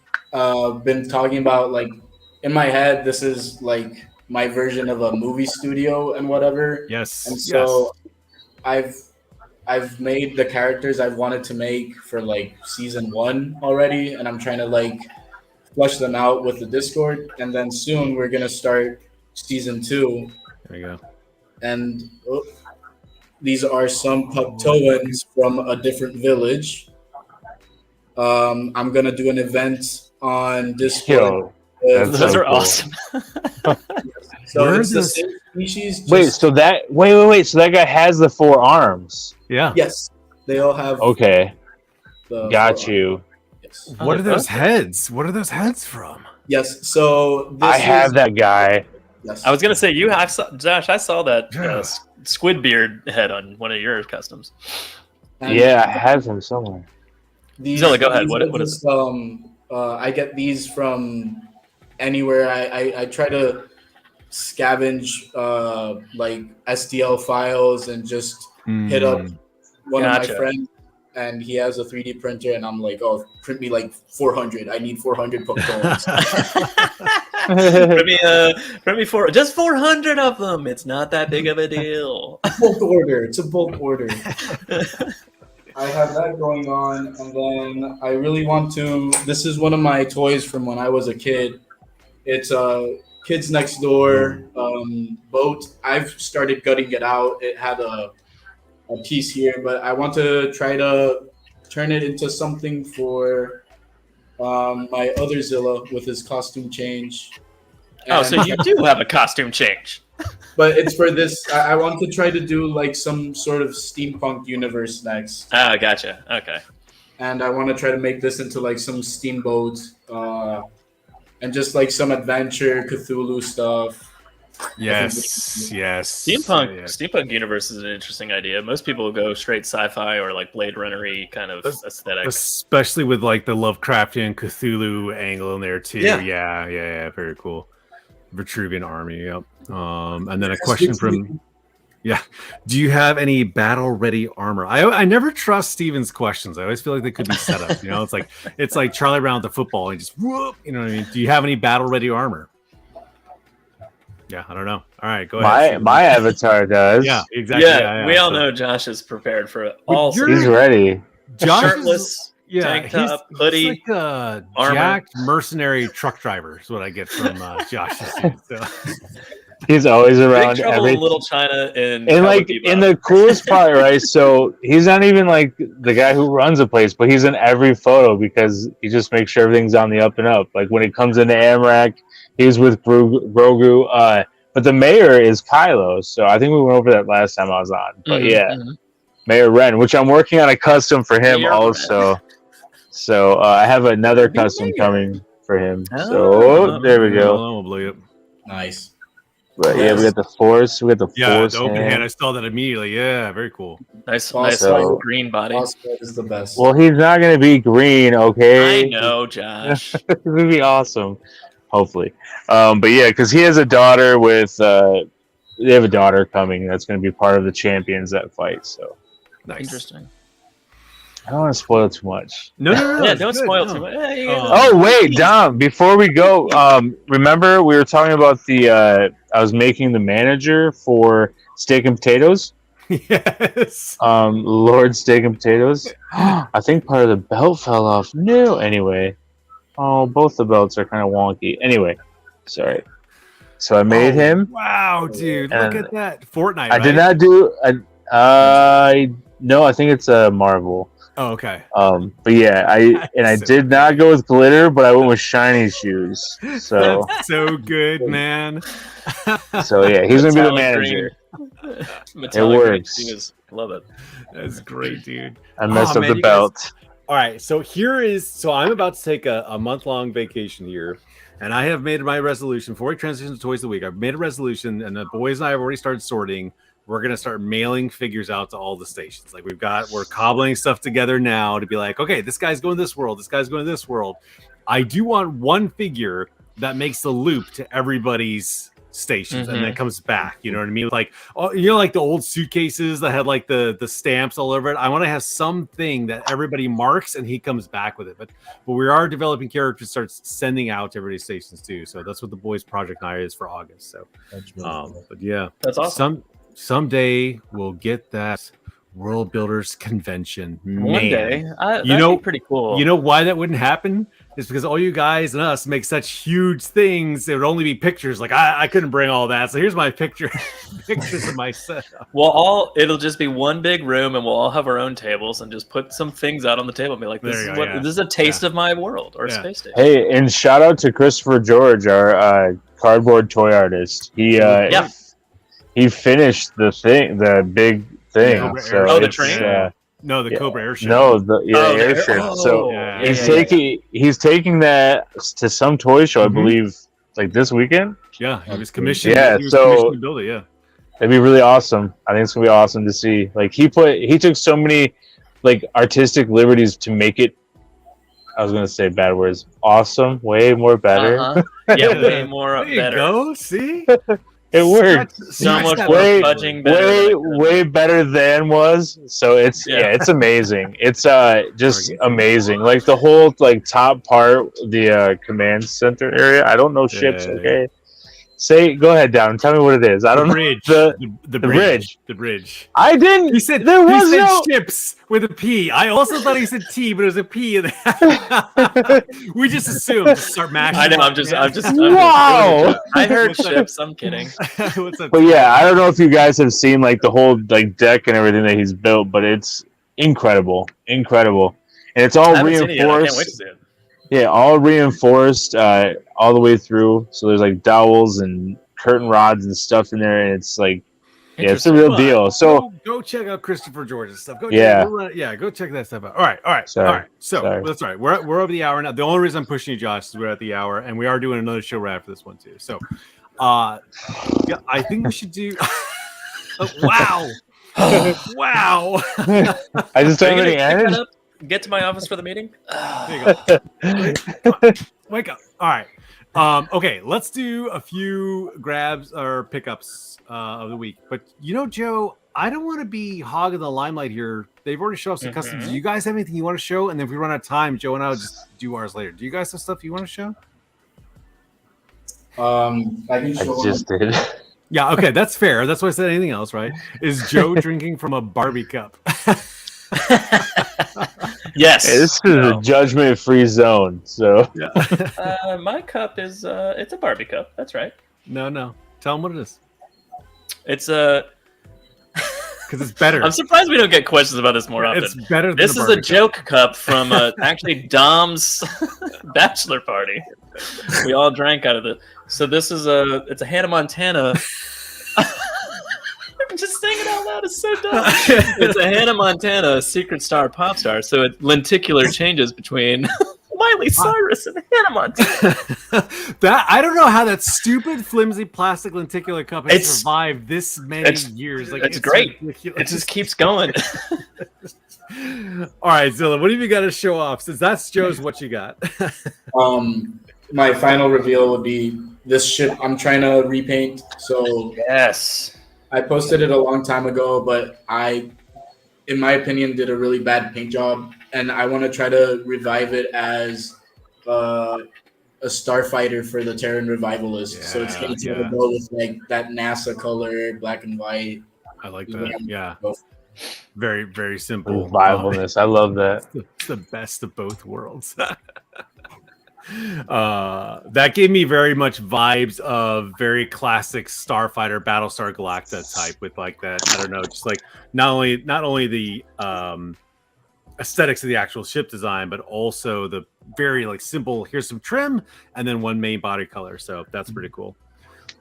been talking about, like, in my head, this is like my version of a movie studio and whatever. Yes. And so I've made the characters I've wanted to make for like season 1 already, and I'm trying to like flush them out with the Discord, and then soon we're gonna start season 2. There you go. And these are some Puptoans from a different village. I'm gonna do an event on Discord. That's Those so are cool. awesome. So Where it's the does- same species. Wait, just- so that so that guy has the 4 arms. Yeah. yes, they all have. Okay, The got 4 you. arms. Yes. What are those Okay. heads? What are those heads from? Yes. So this I have is, that guy. Yes. I was gonna say Josh. I saw that Yeah. squid beard head on one of your customs. And Yeah, I have him somewhere. Zilla, go ahead. these What are is just, I get these from anywhere. I try to scavenge like STL files and just hit up one of Gotcha. my friends, and he has a 3D printer, and I'm like, oh, print me like 400. I need 400 Pokemons. print me just 400 of them. It's not that big of a deal. Bulk order. It's a bulk order. I have that going on, and then I really want to. This is one of my toys from when I was a kid. It's a Kids Next Door boat. I've started gutting it out. It had a piece here, but I want to try to turn it into something for my other Zilla with his costume change. Oh, so And- you do have a costume change. But it's for this. I want to try to do like some sort of steampunk universe next. Oh, gotcha. Okay. And I want to try to make this into like some steamboat and just like some adventure Cthulhu stuff. Yes. Yes. Steampunk Yeah. steampunk universe is an interesting idea. Most people go straight sci-fi or like Blade Runner-y kind of aesthetic. Especially with like the Lovecraftian Cthulhu angle in there too. Yeah. Yeah. Very cool. Vitruvian army. Yep. And then a question from. Yeah. Do you have any battle ready armor? I never trust Steven's questions. I always feel like they could be set up. You know, it's like Charlie Brown with the football and just whoop. You know what I mean? Do you have any battle ready armor? Yeah, I don't know. All right, go ahead. My avatar does. Yeah, exactly. Yeah, we all So- know Josh is prepared for all you're- He's ready. Josh is- shirtless. Tank top, hoodie, he's like a armor. jacked mercenary truck driver is what I get from Josh's suit. So. He's always Big around Trouble every in Little China and Cowboy like Bebop. in the coolest part, right? So he's not even like the guy who runs a place, but he's in every photo because he just makes sure everything's on the up and up. Like when it comes into Amrak, he's with Grogu. But the mayor is Kylo, so I think we went over that last time I was on. But yeah, Mayor Ren, which I'm working on a custom for him Mayor also. So I have another custom coming for him. So there we go. We'll blow you up. Nice. But yeah, we got the Force. We got the Yeah, Force. the open hand. hand. I saw that immediately. Yeah, very cool. Nice Also- green body. Oscar is the best. Well, he's not going to be green, okay? I know, Josh. It's gonna be awesome, hopefully. But yeah, because he has a daughter with. They have a daughter coming that's going to be part of the champions that fight. So Nice. Interesting. I don't want to spoil too much. No. Yeah, it's don't good, spoil no. too much. Yeah, Oh wait, Dom! Before we go, remember we were talking about the. I was making the manager for Steak and Potatoes. Yes. Lord Steak and Potatoes. I think part of the belt fell off. No, anyway. Oh, both the belts are kind of wonky. Anyway, sorry. So I made him. Wow, dude! Look And at that Fortnite. I did right? not do. No, I think it's a Marvel. Oh, okay. But yeah, I did not go with glitter, but I went with shiny shoes. So That's so good, man. so yeah, he's gonna be the Metallic manager. Metallic green works. shoes. Love it. That's great, dude. I messed Oh, up man, the you guys- belt. All right, so I'm about to take a month-long vacation here, and I have made my resolution before we transition to Toys of the Week. I've made a resolution, and the boys and I have already started sorting. We're gonna start mailing figures out to all the stations. Like we're cobbling stuff together now to be like, okay, this guy's going this world, this guy's going this world. I do want one figure that makes the loop to everybody's stations and then comes back. You know what I mean? Like, like the old suitcases that had like the stamps all over it. I want to have something that everybody marks and he comes back with it. But we are developing characters, starts sending out to everybody's stations too. So that's what the boys' project now is for August. So, but yeah, That's awesome. Someday we'll get that World Builders Convention. One day, You know- pretty cool. You know why that wouldn't happen? is because all you guys and us make such huge things. It would only be pictures. Like I couldn't bring all that. So here's my pictures of my setup. It'll just be one big room, and we'll all have our own tables, and just put some things out on the table and be like, this is a taste of my world or space station. Hey, and shout out to Christopher George, our cardboard toy artist. He finished the big thing. The train. No, the Cobra airship. No, the airship. He's taking that to some toy show, I believe, like this weekend. Yeah, he was commissioned. Yeah, he was commissioned to build it. Yeah, that'd be really awesome. I think it's gonna be awesome to see. Like he took so many like artistic liberties to make it. I was gonna say bad words. Awesome, way more better. Yeah, way more there better. You go. See. It worked. So much more fudging better. Way better than was. So it's amazing. It's just amazing. Like the whole like top part, the command center area. I don't know ships. Okay, go ahead, down. Tell me what it is. I don't know. The bridge. The bridge. I didn't. He said ships with a P. I also thought he said T, but it was a P. We just assumed. Just start mashing. I know. I'm just. Wow. I heard ships. I'm kidding. What's up? But yeah, I don't know if you guys have seen like the whole like deck and everything that he's built, but it's incredible, and it's all reinforced. I can't wait to see it. Yeah, all reinforced all the way through. So there's like dowels and curtain rods and stuff in there, and it's like, it's a real deal. So go check out Christopher George's stuff. Go check that stuff out. All right. So that's all right. We're over the hour now. The only reason I'm pushing you, Josh, is we're at the hour, and we are doing another show right after this one too. So, I think we should do. Wow. Wow. I just already ended. Get to my office for the meeting. There you go. Wake up. All right. Okay, let's do a few grabs or pickups of the week. But Joe, I don't want to be hogging the limelight here. They've already shown us the customs. Do you guys have anything you want to show? And then if we run out of time, Joe and I will just do ours later. Do you guys have stuff you want to show? I just did. Yeah, okay, that's fair. That's why I said anything else, right? Is Joe drinking from a Barbie cup? Yes. Hey, this is a judgment-free zone. So my cup is it's a Barbie cup. That's right. No. Tell them what it is. It's a because it's better. I'm surprised we don't get questions about this more often. It's better than this is a joke cup from actually Dom's bachelor party. We all drank out of it. So this is it's a Hannah Montana. I'm just saying it out loud. It's so dumb. It's a Hannah Montana secret star pop star. So lenticular changes between Miley Cyrus and Hannah Montana. That I don't know how that stupid flimsy plastic lenticular cup has survived this many years. Like it's great. Ridiculous. It just keeps going. All right, Zilla, what have you got to show off? Since that's Joe's, what you got? My final reveal would be this ship I'm trying to repaint. So yes. I posted it a long time ago, but I, in my opinion, did a really bad paint job, and I want to try to revive it as a starfighter for the Terran Revivalists. Yeah, so it's going to go with like that NASA color, black and white. I like that. Yeah, very very simple. Revivalness. I love that. It's the best of both worlds. That gave me very much vibes of very classic Starfighter Battlestar Galactica type with like that, I don't know, just like not only the aesthetics of the actual ship design, but also the very like simple, here's some trim and then one main body color. So that's pretty cool.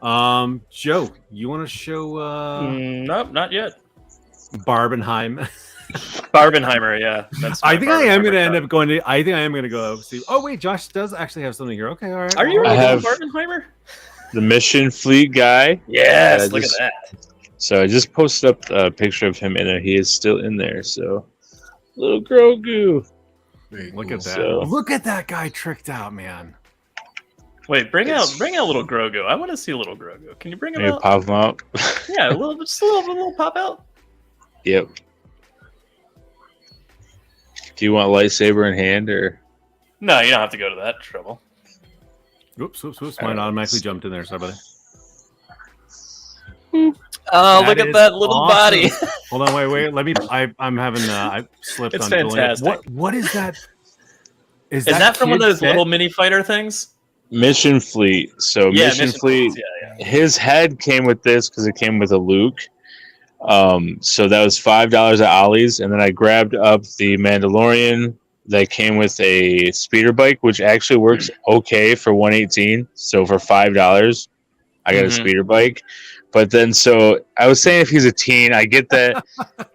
Joe, you want to show nope, not yet. Barbenheim. Barbenheimer, yeah. I think I am going to end up going to. I think I am going to go see. Oh wait, Josh does actually have something here. Okay, all right. Are you ready to go Barbenheimer? The mission fleet guy. Yes, look at that. So I just posted up a picture of him in there. He is still in there. So little Grogu. Look at that. Look at that guy tricked out, man. Wait, bring out little Grogu. I want to see little Grogu. Can you bring him out? Pop him out. Yeah, just a little pop out. Yep. Do you want lightsaber in hand or? No, you don't have to go to that trouble. Oops. Mine automatically jumped in there. Sorry, buddy. Oh, look at that little body. Hold on, wait. Let me. I'm having. I slipped it's on. Fantastic. What is that? Is that from one of kid those set? little mini fighter things? Mission Fleet. So Yeah, Mission Fleet. Yeah. His head came with this because it came with a Luke. So that was $5 at Ollie's, and then I grabbed up the Mandalorian that came with a speeder bike, which actually works okay for 118. So for $5, I got a speeder bike. But then, so I was saying, if he's a teen, I get that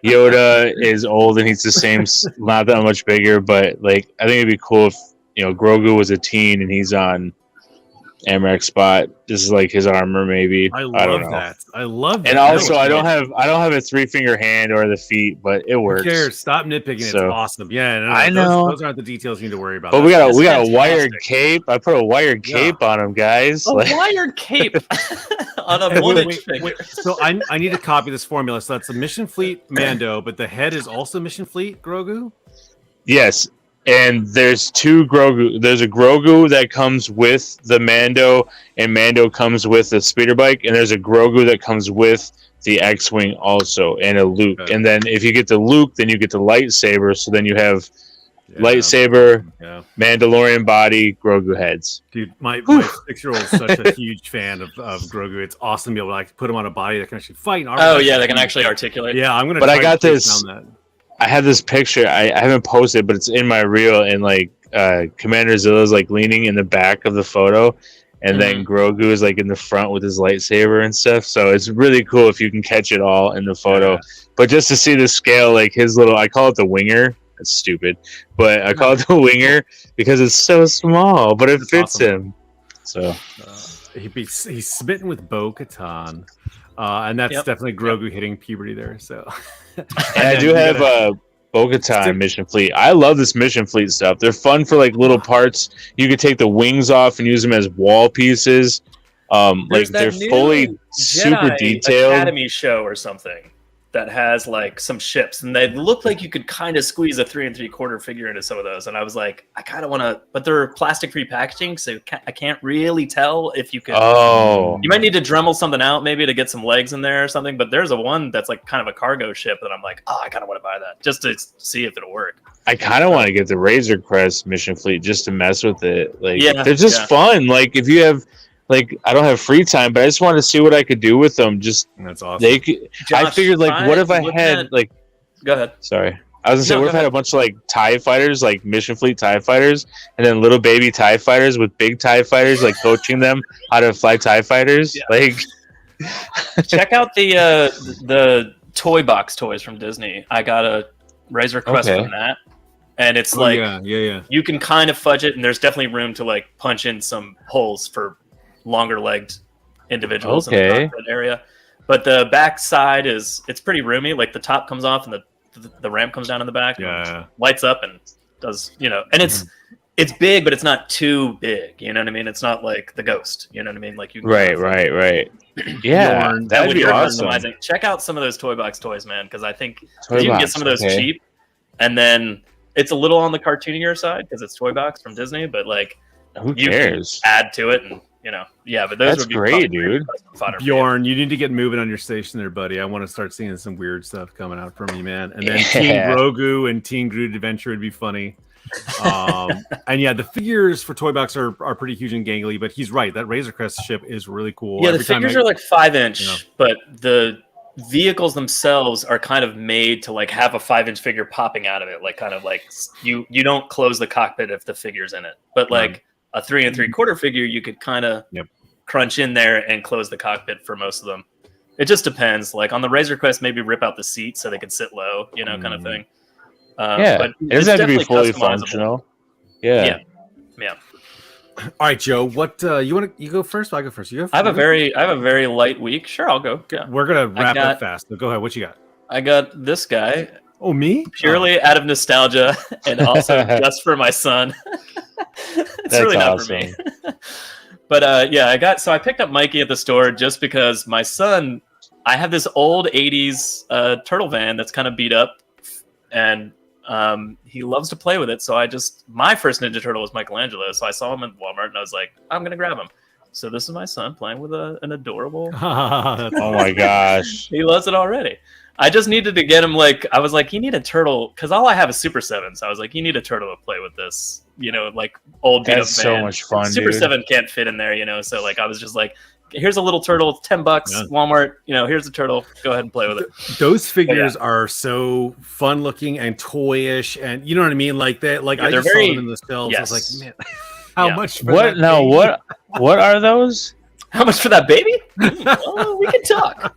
Yoda is old and he's the same, not that much bigger. But like, I think it'd be cool if Grogu was a teen and he's on Amrak spot. This is like his armor, maybe. I don't know. that. I love that. And also, I don't have a 3-finger hand or the feet, but it works. Who cares? Stop nitpicking. It's awesome. Yeah, no, I know. Those aren't the details you need to worry about. But we got a wired cape. I put a wired cape on him, guys. A wired cape on a 1-inch figure. So I need to copy this formula. So that's a Mission Fleet Mando, but the head is also Mission Fleet Grogu. Yes. And there's two Grogu. There's a Grogu that comes with the Mando, and Mando comes with the speeder bike. And there's a Grogu that comes with the X-Wing also, and a Luke. Okay. And then if you get the Luke, then you get the lightsaber. So then you have lightsaber, Mandalorian body, Grogu heads. Dude, my 6-year-old is such a huge fan of Grogu. It's awesome to be able to like put him on a body that can actually fight. Oh yeah, they can actually articulate. Yeah, I'm gonna. But I got this. I have this picture. I haven't posted, but it's in my reel, and like Commander Zilla's like leaning in the back of the photo, and then Grogu is like in the front with his lightsaber and stuff. So it's really cool if you can catch it all in the photo. Yeah. But just to see the scale, like his little, I call it the winger. That's stupid, but I call it the winger because it's so small, but it fits him. So he's smitten with Bo-Katan. And that's definitely Grogu hitting puberty there. So, and I do have a Bo-Katan Mission Fleet. I love this Mission Fleet stuff. They're fun for like little parts. You could take the wings off and use them as wall pieces. Like they're fully super detailed. Academy show or something that has like some ships, and they look like you could kind of squeeze a 3 3/4 figure into some of those. And I was like, I kind of want to, but they're plastic-free packaging, so I can't really tell if you could. Oh, you might need to Dremel something out maybe to get some legs in there or something. But there's a one that's like kind of a cargo ship that I'm like, I kind of want to buy that just to see if it'll work. I kind of want to get the Razor Crest Mission Fleet just to mess with it. Like, they're just fun. Like, if you have. Like, I don't have free time, but I just wanted to see what I could do with them. Just that's awesome. Josh, I figured, like, what if I had like? Go ahead. Sorry, I was gonna say, what if I had a bunch of like TIE fighters, like Mission Fleet TIE fighters, and then little baby TIE fighters with big TIE fighters, like coaching them how to fly TIE fighters. Yeah. Like, check out the toy box toys from Disney. I got a Razor Crest from that. And it's you can kind of fudge it, and there's definitely room to like punch in some holes for longer legged individuals in the cockpit area, but the back side it's pretty roomy. Like the top comes off and the ramp comes down in the back, lights up and does and it's big, but it's not too big. You know what I mean? It's not like the Ghost. You know what I mean? Like you right. Yeah, that would be awesome. Check out some of those toy box toys, man, because I think you can get some of those cheap, and then it's a little on the cartoonier side because it's toy box from Disney, but like who cares? Can add to it and. But those would be great, dude. Bjorn, you need to get moving on your station there, buddy. I want to start seeing some weird stuff coming out from you, man. And then Teen Grogu and Teen Groot Adventure would be funny. And the figures for Toy Box are pretty huge and gangly, but he's right. That Razor Crest ship is really cool. Yeah, the figures are like 5-inch, but the vehicles themselves are kind of made to like have a 5-inch figure popping out of it, like kind of like you don't close the cockpit if the figure's in it, but like. A 3 3/4 figure, you could kind of crunch in there and close the cockpit for most of them. It just depends. Like on the Razor Quest, maybe rip out the seat so they could sit low, kind of thing. But it doesn't have to be fully functional. Yeah. All right, Joe. What you go first? I'll go first. You go first. I have a very light week. Sure, I'll go. Yeah. We're gonna wrap up fast. So go ahead. What you got? I got this guy. Oh, me? Purely out of nostalgia and also just for my son. It's That's really not awesome. for me. But I picked up Mikey at the store just because my son, I have this old 80s turtle van that's kind of beat up and he loves to play with it. So my first Ninja Turtle was Michelangelo. So I saw him at Walmart and I was like, I'm going to grab him. So this is my son playing with an adorable. Oh my gosh. He loves it already. I just needed to get him like I was like, you need a turtle because all I have is Super 7. So I was like, you need a turtle to play with this, like old beat up That's so band. much fun, Super dude. 7 can't fit in there, so like I was just like, here's a little turtle, $10, Walmart, here's a turtle, go ahead and play with it. Those figures are so fun looking and toyish, and you know what I mean, like that. Like I just saw them in the shelves. I was like, man, how much? For what that now? baby? What are those? How much for that baby? Well, we can talk.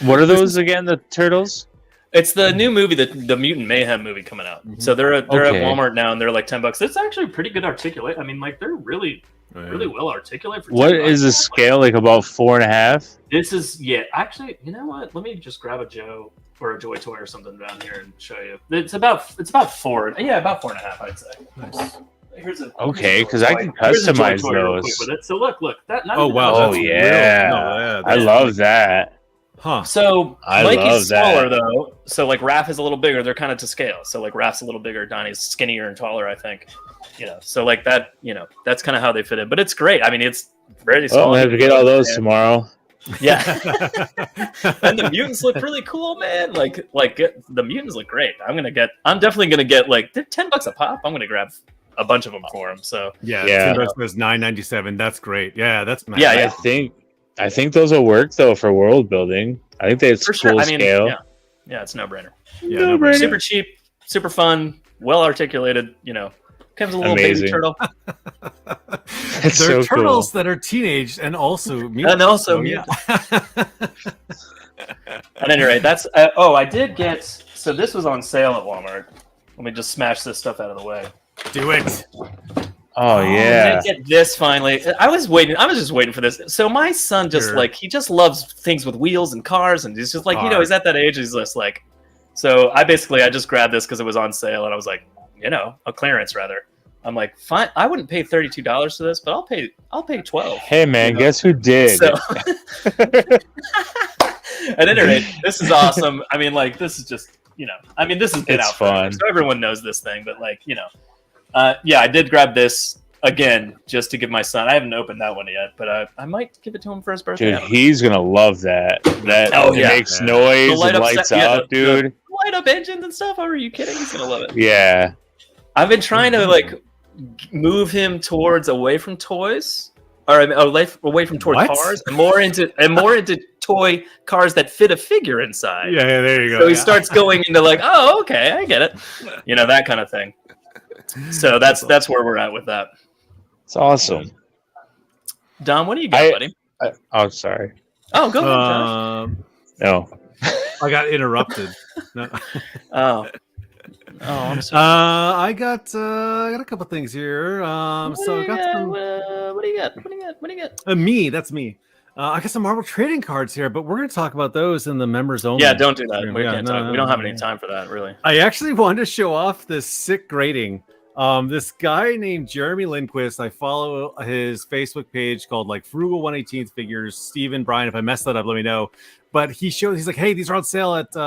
What are those again? The turtles? It's the new movie, the Mutant Mayhem movie coming out. So they're at Walmart now, and they're like $10. It's actually pretty good articulate. I mean, like they're really well articulated. What is the scale? Like about 4.5? This is actually, you know what? Let me just grab a Joe or a Joy Toy or something down here and show you. It's about 4. Yeah, about 4.5, I'd say. Nice. Because I can customize those. With it. So look, that. Oh wow! Oh yeah, I love that. Huh? So I Mikey's love smaller that. though. So like Raph is a little bigger. They're kind of to scale. So like Raph's a little bigger. Donnie's skinnier and taller, I think. So like that. That's kind of how they fit in. But it's great. I mean, it's very small. I have to get all those tomorrow. Yeah. And the mutants look really cool, man. Like the mutants look great. I'm definitely gonna get like they're $10 a pop. I'm gonna grab a bunch of them for him. So $10 was $9.97. That's great. Yeah, that's nice. Yeah. I think those will work though for world building. I think it's cool scale. Yeah, it's no brainer. Yeah, no brainer. Super cheap, super fun, well articulated. Comes with a little baby turtle. They're turtles that are teenage and also mutants. And also mutant. At any rate, that's I did get. So this was on sale at Walmart. Let me just smash this stuff out of the way. Do it. Oh yeah. I did get this finally. I was just waiting for this. So my son he just loves things with wheels and cars, and he's just like, he's at that age. He's just like, so I just grabbed this because it was on sale, and I was like, a clearance rather. I'm like, fine. I wouldn't pay $32 for this, but I'll pay $12. Hey man, guess who did? So, at any rate, this is awesome. I mean, like, this is just, this has been It's out forever, fun. so everyone knows this thing, but like, I did grab this again just to give my son. I haven't opened that one yet, but I might give it to him for his birthday. Dude, he's gonna love that. It makes noise and lights up, dude. Light up engines and stuff. Are you kidding? He's gonna love it. Yeah. I've been trying to like move him away from toys, or away from cars, and more into toy cars that fit a figure inside. Yeah, there you go. So he starts going into like, oh, okay, I get it, that kind of thing. So that's where we're at with that. It's awesome. Dom, what do you got, buddy? Oh, sorry. Oh, go ahead, Josh. No. I got interrupted. No. Oh, I'm sorry. I got a couple things here. So I got some. What do you got? What do you got? Me, that's me. I got some Marvel trading cards here, but we're going to talk about those in the members only. Yeah, don't do that. We can't talk. No, we don't have any time for that, really. I actually wanted to show off this sick grading. This guy named Jeremy Lindquist, I follow his Facebook page called like Frugal 118th Figures. Steven, Brian, if I messed that up, let me know. But he's like, hey, these are on sale at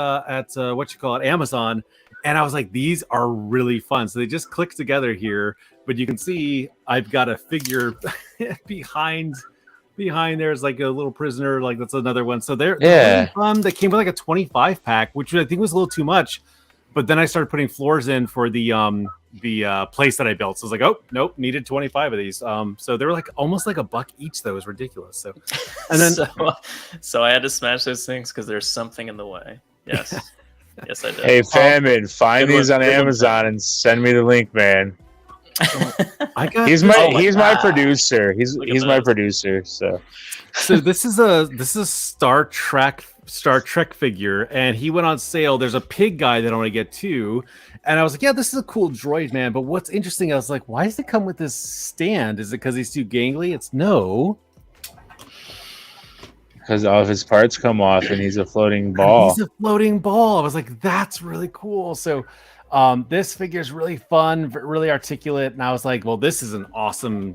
Amazon. And I was like, these are really fun. So they just click together here, but you can see I've got a figure behind there's like a little prisoner, like that's another one. So they're really fun. They came with like a 25 pack, which I think was a little too much. But then I started putting floors in for the place that I built. So I was like, oh nope, needed 25 of these. So they were like almost like $1 each, though. It was ridiculous. So and then so I had to smash those things because there's something in the way. Yes. Yes, I did. Hey, Famine, find these on Amazon and send me the link, man. He's my producer. He's my producer. So this is a Star Trek figure, and he went on sale. There's a pig guy that I want to get too, and I was like, yeah, this is a cool droid, man. But what's interesting, I was like, why does it come with this stand? Is it because he's too gangly? It's no. Because all of his parts come off and he's a floating ball. He's a floating ball. I was like, that's really cool. So this figure is really fun, really articulate. And I was like, well, this is an awesome,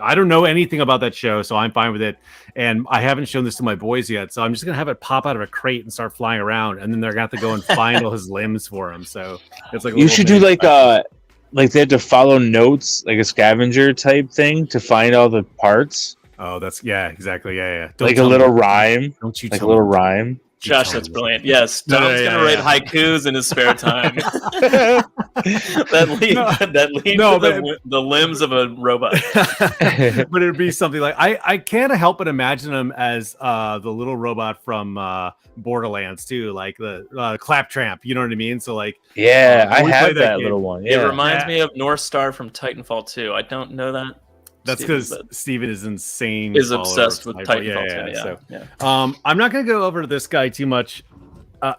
I don't know anything about that show, so I'm fine with it. And I haven't shown this to my boys yet. So I'm just going to have it pop out of a crate and start flying around. And then they're going to have to go and find all his limbs for him. So it's like, you should do like they have to follow notes, like a scavenger type thing to find all the parts. Oh, that's exactly. Yeah. Like a little rhyme. Don't you like a tell little me. rhyme. Josh, that's brilliant. Yes, Tom's gonna write haikus in his spare time. that leads to the limbs of a robot. But it'd be something like I can't help but imagine him as the little robot from Borderlands too, like the Claptramp. You know what I mean? So like, I have that little one. Yeah. It reminds me of North Star from Titanfall 2. I don't know that. That's because Steven is insane. Is obsessed with Titanfall 2. I'm not going to go over to this guy too much.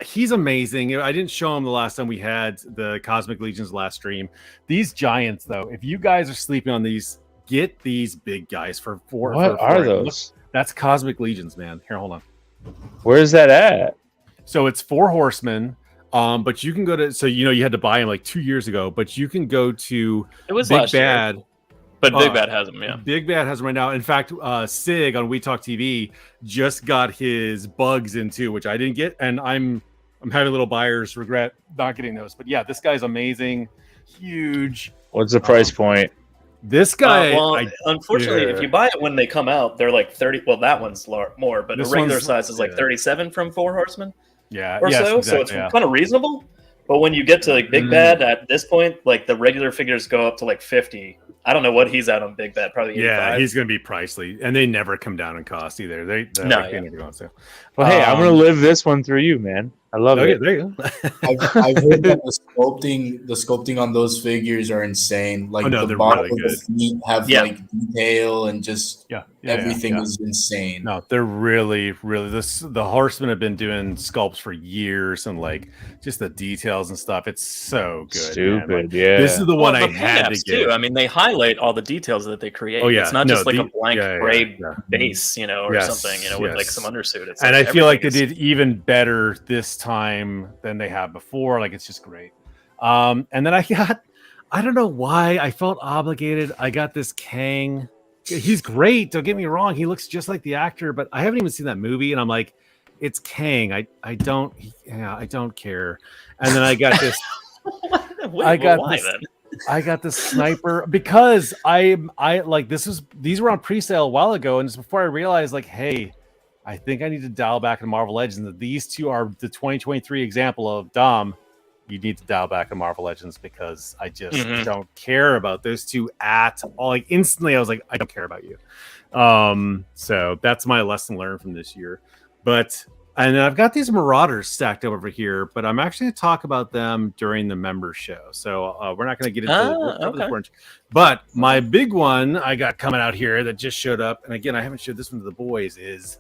He's amazing. I didn't show him the last time we had the Cosmic Legions last stream. These giants, though, if you guys are sleeping on these, get these big guys for four. What are those? That's Cosmic Legions, man. Here, hold on. Where's that at? So it's 4 horsemen. But you can go to, you had to buy them like 2 years ago, but you can go to Big Bad. Year. But Big Bad has them, yeah. Big Bad has them right now. In fact, Sig on We Talk TV just got his bugs into, which I didn't get, and I'm having a little buyer's regret not getting those. But yeah, this guy's amazing, huge. What's the price point? This guy, unfortunately, if you buy it when they come out, they're like 30. Well, that one's more, but a regular size is like 37 from 4 Horsemen. Yeah, or so. So it's kind of reasonable. But when you get to like Big Bad at this point, like the regular figures go up to like 50. I don't know what he's at on Big Bad. Probably 85. Yeah, he's going to be pricey, and they never come down in cost either. They never go on sale. Well, hey, I'm going to live this one through you, man. I love it. There you go. I've heard that the sculpting on those figures are insane. Like the bottom of the feet have like detail and just everything is insane. No, they're really the Horsemen have been doing sculpts for years, and like just the details and stuff. It's so good. Stupid, man. Like, yeah. This is the one I had to get. Too. I mean, they highlight all the details that they create. Oh yeah, it's not just like a blank gray base, or something, with like some undersuit. It's and I feel like they did even better this time than they have before. Like it's just great. And then I don't know why I felt obligated. I got this Kang. He's great. Don't get me wrong. He looks just like the actor, but I haven't even seen that movie. And I'm like, it's Kang. I don't care. And then I got this. I got this sniper because I like these were on pre-sale a while ago, and just before I realized, like, hey, I think I need to dial back in Marvel Legends. These two are the 2023 example of Dom. You need to dial back in Marvel Legends because I just don't care about those two at all. Like instantly, I was like, I don't care about you. So that's my lesson learned from this year. And I've got these Marauders stacked up over here, but I'm actually going to talk about them during the member show. So we're not going to get into the But my big one I got coming out here that just showed up, and again, I haven't showed this one to the boys, is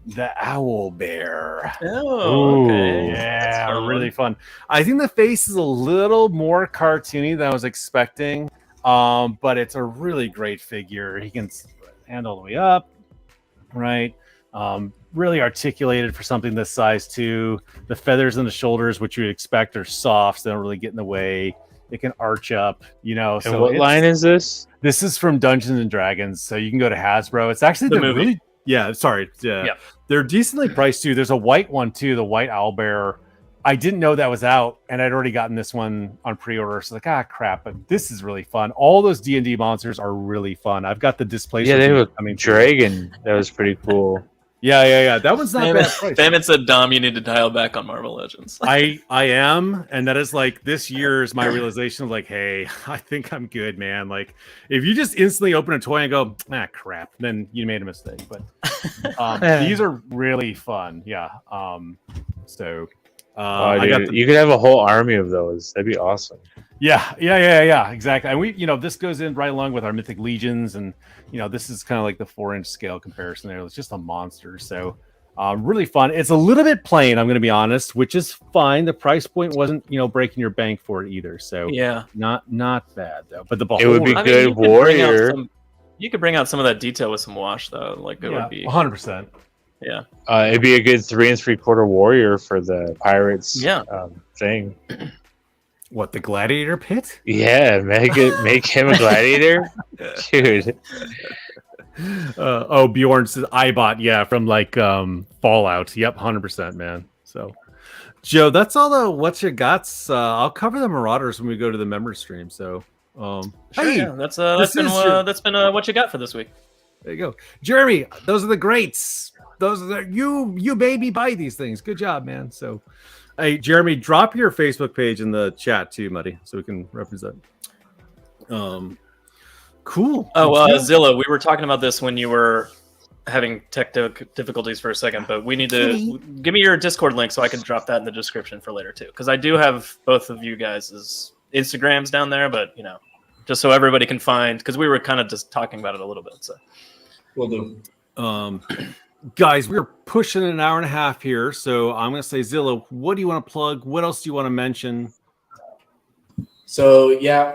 the Owl Bear. Oh, okay. Yeah, really fun. I think the face is a little more cartoony than I was expecting, but it's a really great figure. He can stand all the way up, right? Really articulated for something this size too. The feathers on the shoulders, which you would expect, are soft, so they don't really get in the way. It can arch up, And so what line is this? This is from Dungeons and Dragons, so you can go to Hasbro. It's actually the movie. They're decently priced too. There's a white one too, the white owlbear. I didn't know that was out, and I'd already gotten this one on pre-order. So like, crap! But this is really fun. All those D&D monsters are really fun. I've got the displacement. Yeah, they have a dragon. That was pretty cool. Yeah. That one's not bad price. Dammit said, Dom, you need to dial back on Marvel Legends. I am, and that is like this year's my realization of like, hey, I think I'm good, man. Like, if you just instantly open a toy and go, crap, then you made a mistake. But these are really fun. Yeah. You could have a whole army of those. That'd be awesome. Yeah, exactly. And we, this goes in right along with our Mythic Legions, and this is kind of like the 4-inch scale comparison there. It's just a monster, so really fun. It's a little bit plain, I'm going to be honest, which is fine. The price point wasn't, breaking your bank for it either, so yeah, not bad though. But the it would be good warrior. You could bring out some of that detail with some wash though, like it would be 100%. Yeah, it'd be a good 3 3/4 warrior for the pirates. Thing. What, the gladiator pit? Yeah, make him a gladiator, dude. Bjorn says iBot, from like Fallout. Yep, 100%, man. So, Joe, that's all the what you gots. I'll cover the Marauders when we go to the member stream. So, that's been what you got for this week. There you go. Jeremy, those are the greats. Those are the, you made me buy these things. Good job, man. So, hey, Jeremy, drop your Facebook page in the chat too, Muddy, so we can represent. Cool. Oh, Zilla, we were talking about this when you were having tech difficulties for a second, but we need to give me your Discord link so I can drop that in the description for later too, because I do have both of you guys' Instagrams down there, but you know, just so everybody can find, because we were kind of just talking about it a little bit. So Will do. Guys, we're pushing an hour and a half here, so I'm going to say, Zilla, what do you want to plug? What else do you want to mention? So yeah,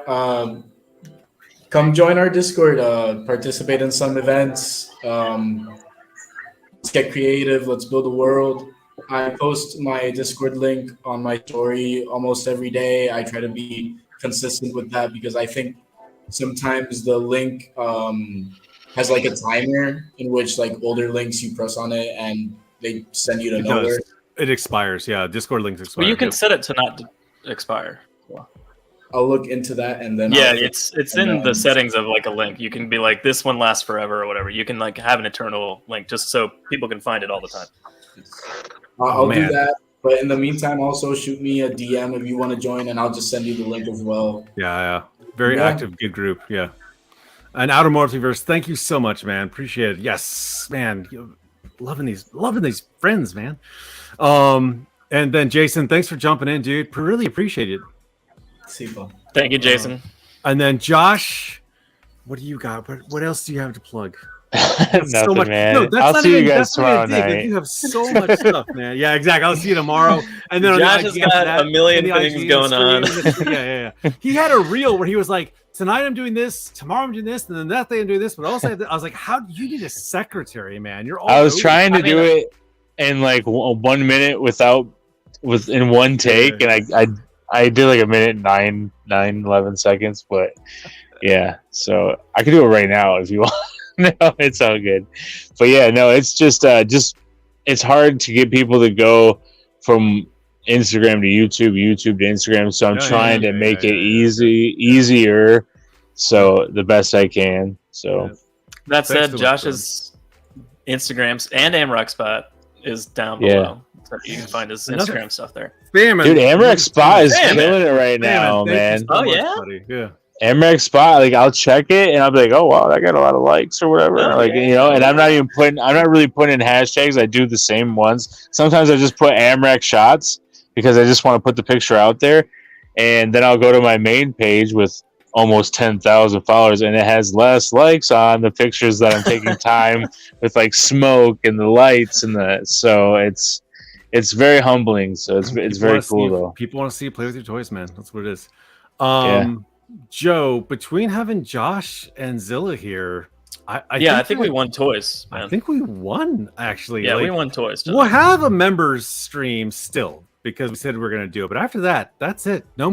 come join our Discord. Participate in some events. Let's get creative. Let's build a world. I post my Discord link on my story almost every day. I try to be consistent with that because I think sometimes the link has like a timer in which like older links you press on it and they send you to nowhere. It expires. Yeah, Discord links expire. Well, you can set it to not expire. I'll look into that and then it's in the settings of like a link. You can be like, this one lasts forever or whatever. You can like have an eternal link just so people can find it all the time. I'll do that. But in the meantime, also shoot me a DM if you want to join, and I'll just send you the link as well. Yeah. Very active, good group. Yeah. And Outer Multiverse, thank you so much, man. Appreciate it. Yes, man. Loving these friends, man. And then Jason, thanks for jumping in, dude. Really appreciate it. Thank you, Jason. And then Josh, what do you got? What else do you have to plug? Nothing, so much, man. no, that's I'll not see even, you guys tomorrow night. Like, you have so much stuff, man. Yeah, exactly. I'll see you tomorrow. And then Josh has got a million things going on. Yeah. He had a reel where he was like, tonight I'm doing this, tomorrow I'm doing this, and then that day I'm doing this. But also, I was like, how do you need a secretary, man? You're all. I was trying to do it in like 1 minute in one take, and I did like a minute 11 seconds, but yeah. So I could do it right now if you want. No, it's all good. But yeah, no, it's just it's hard to get people to go from Instagram to YouTube to Instagram. So I'm trying to make it easier. So the best I can. So that said, Josh's Instagrams and Amrock Spot is down below. So you can find his Instagram stuff there. Dude, Amrock Spot is killing it right now, man. Oh yeah. Amrock Spot, like I'll check it and I'll be like, oh wow, that got a lot of likes or whatever. And I'm not really putting in hashtags. I do the same ones. Sometimes I just put Amrock shots because I just want to put the picture out there. And then I'll go to my main page with almost 10,000 followers, and it has less likes on the pictures that I'm taking time with like smoke and the lights so it's very humbling. So it's very cool though. People want to see you play with your toys, man. That's what it is. Joe, between having Josh and Zilla here, I think we won toys, man. I think we won, actually. Yeah, we won toys. We'll have a members stream still because we said we were going to do it. But after that, that's it. No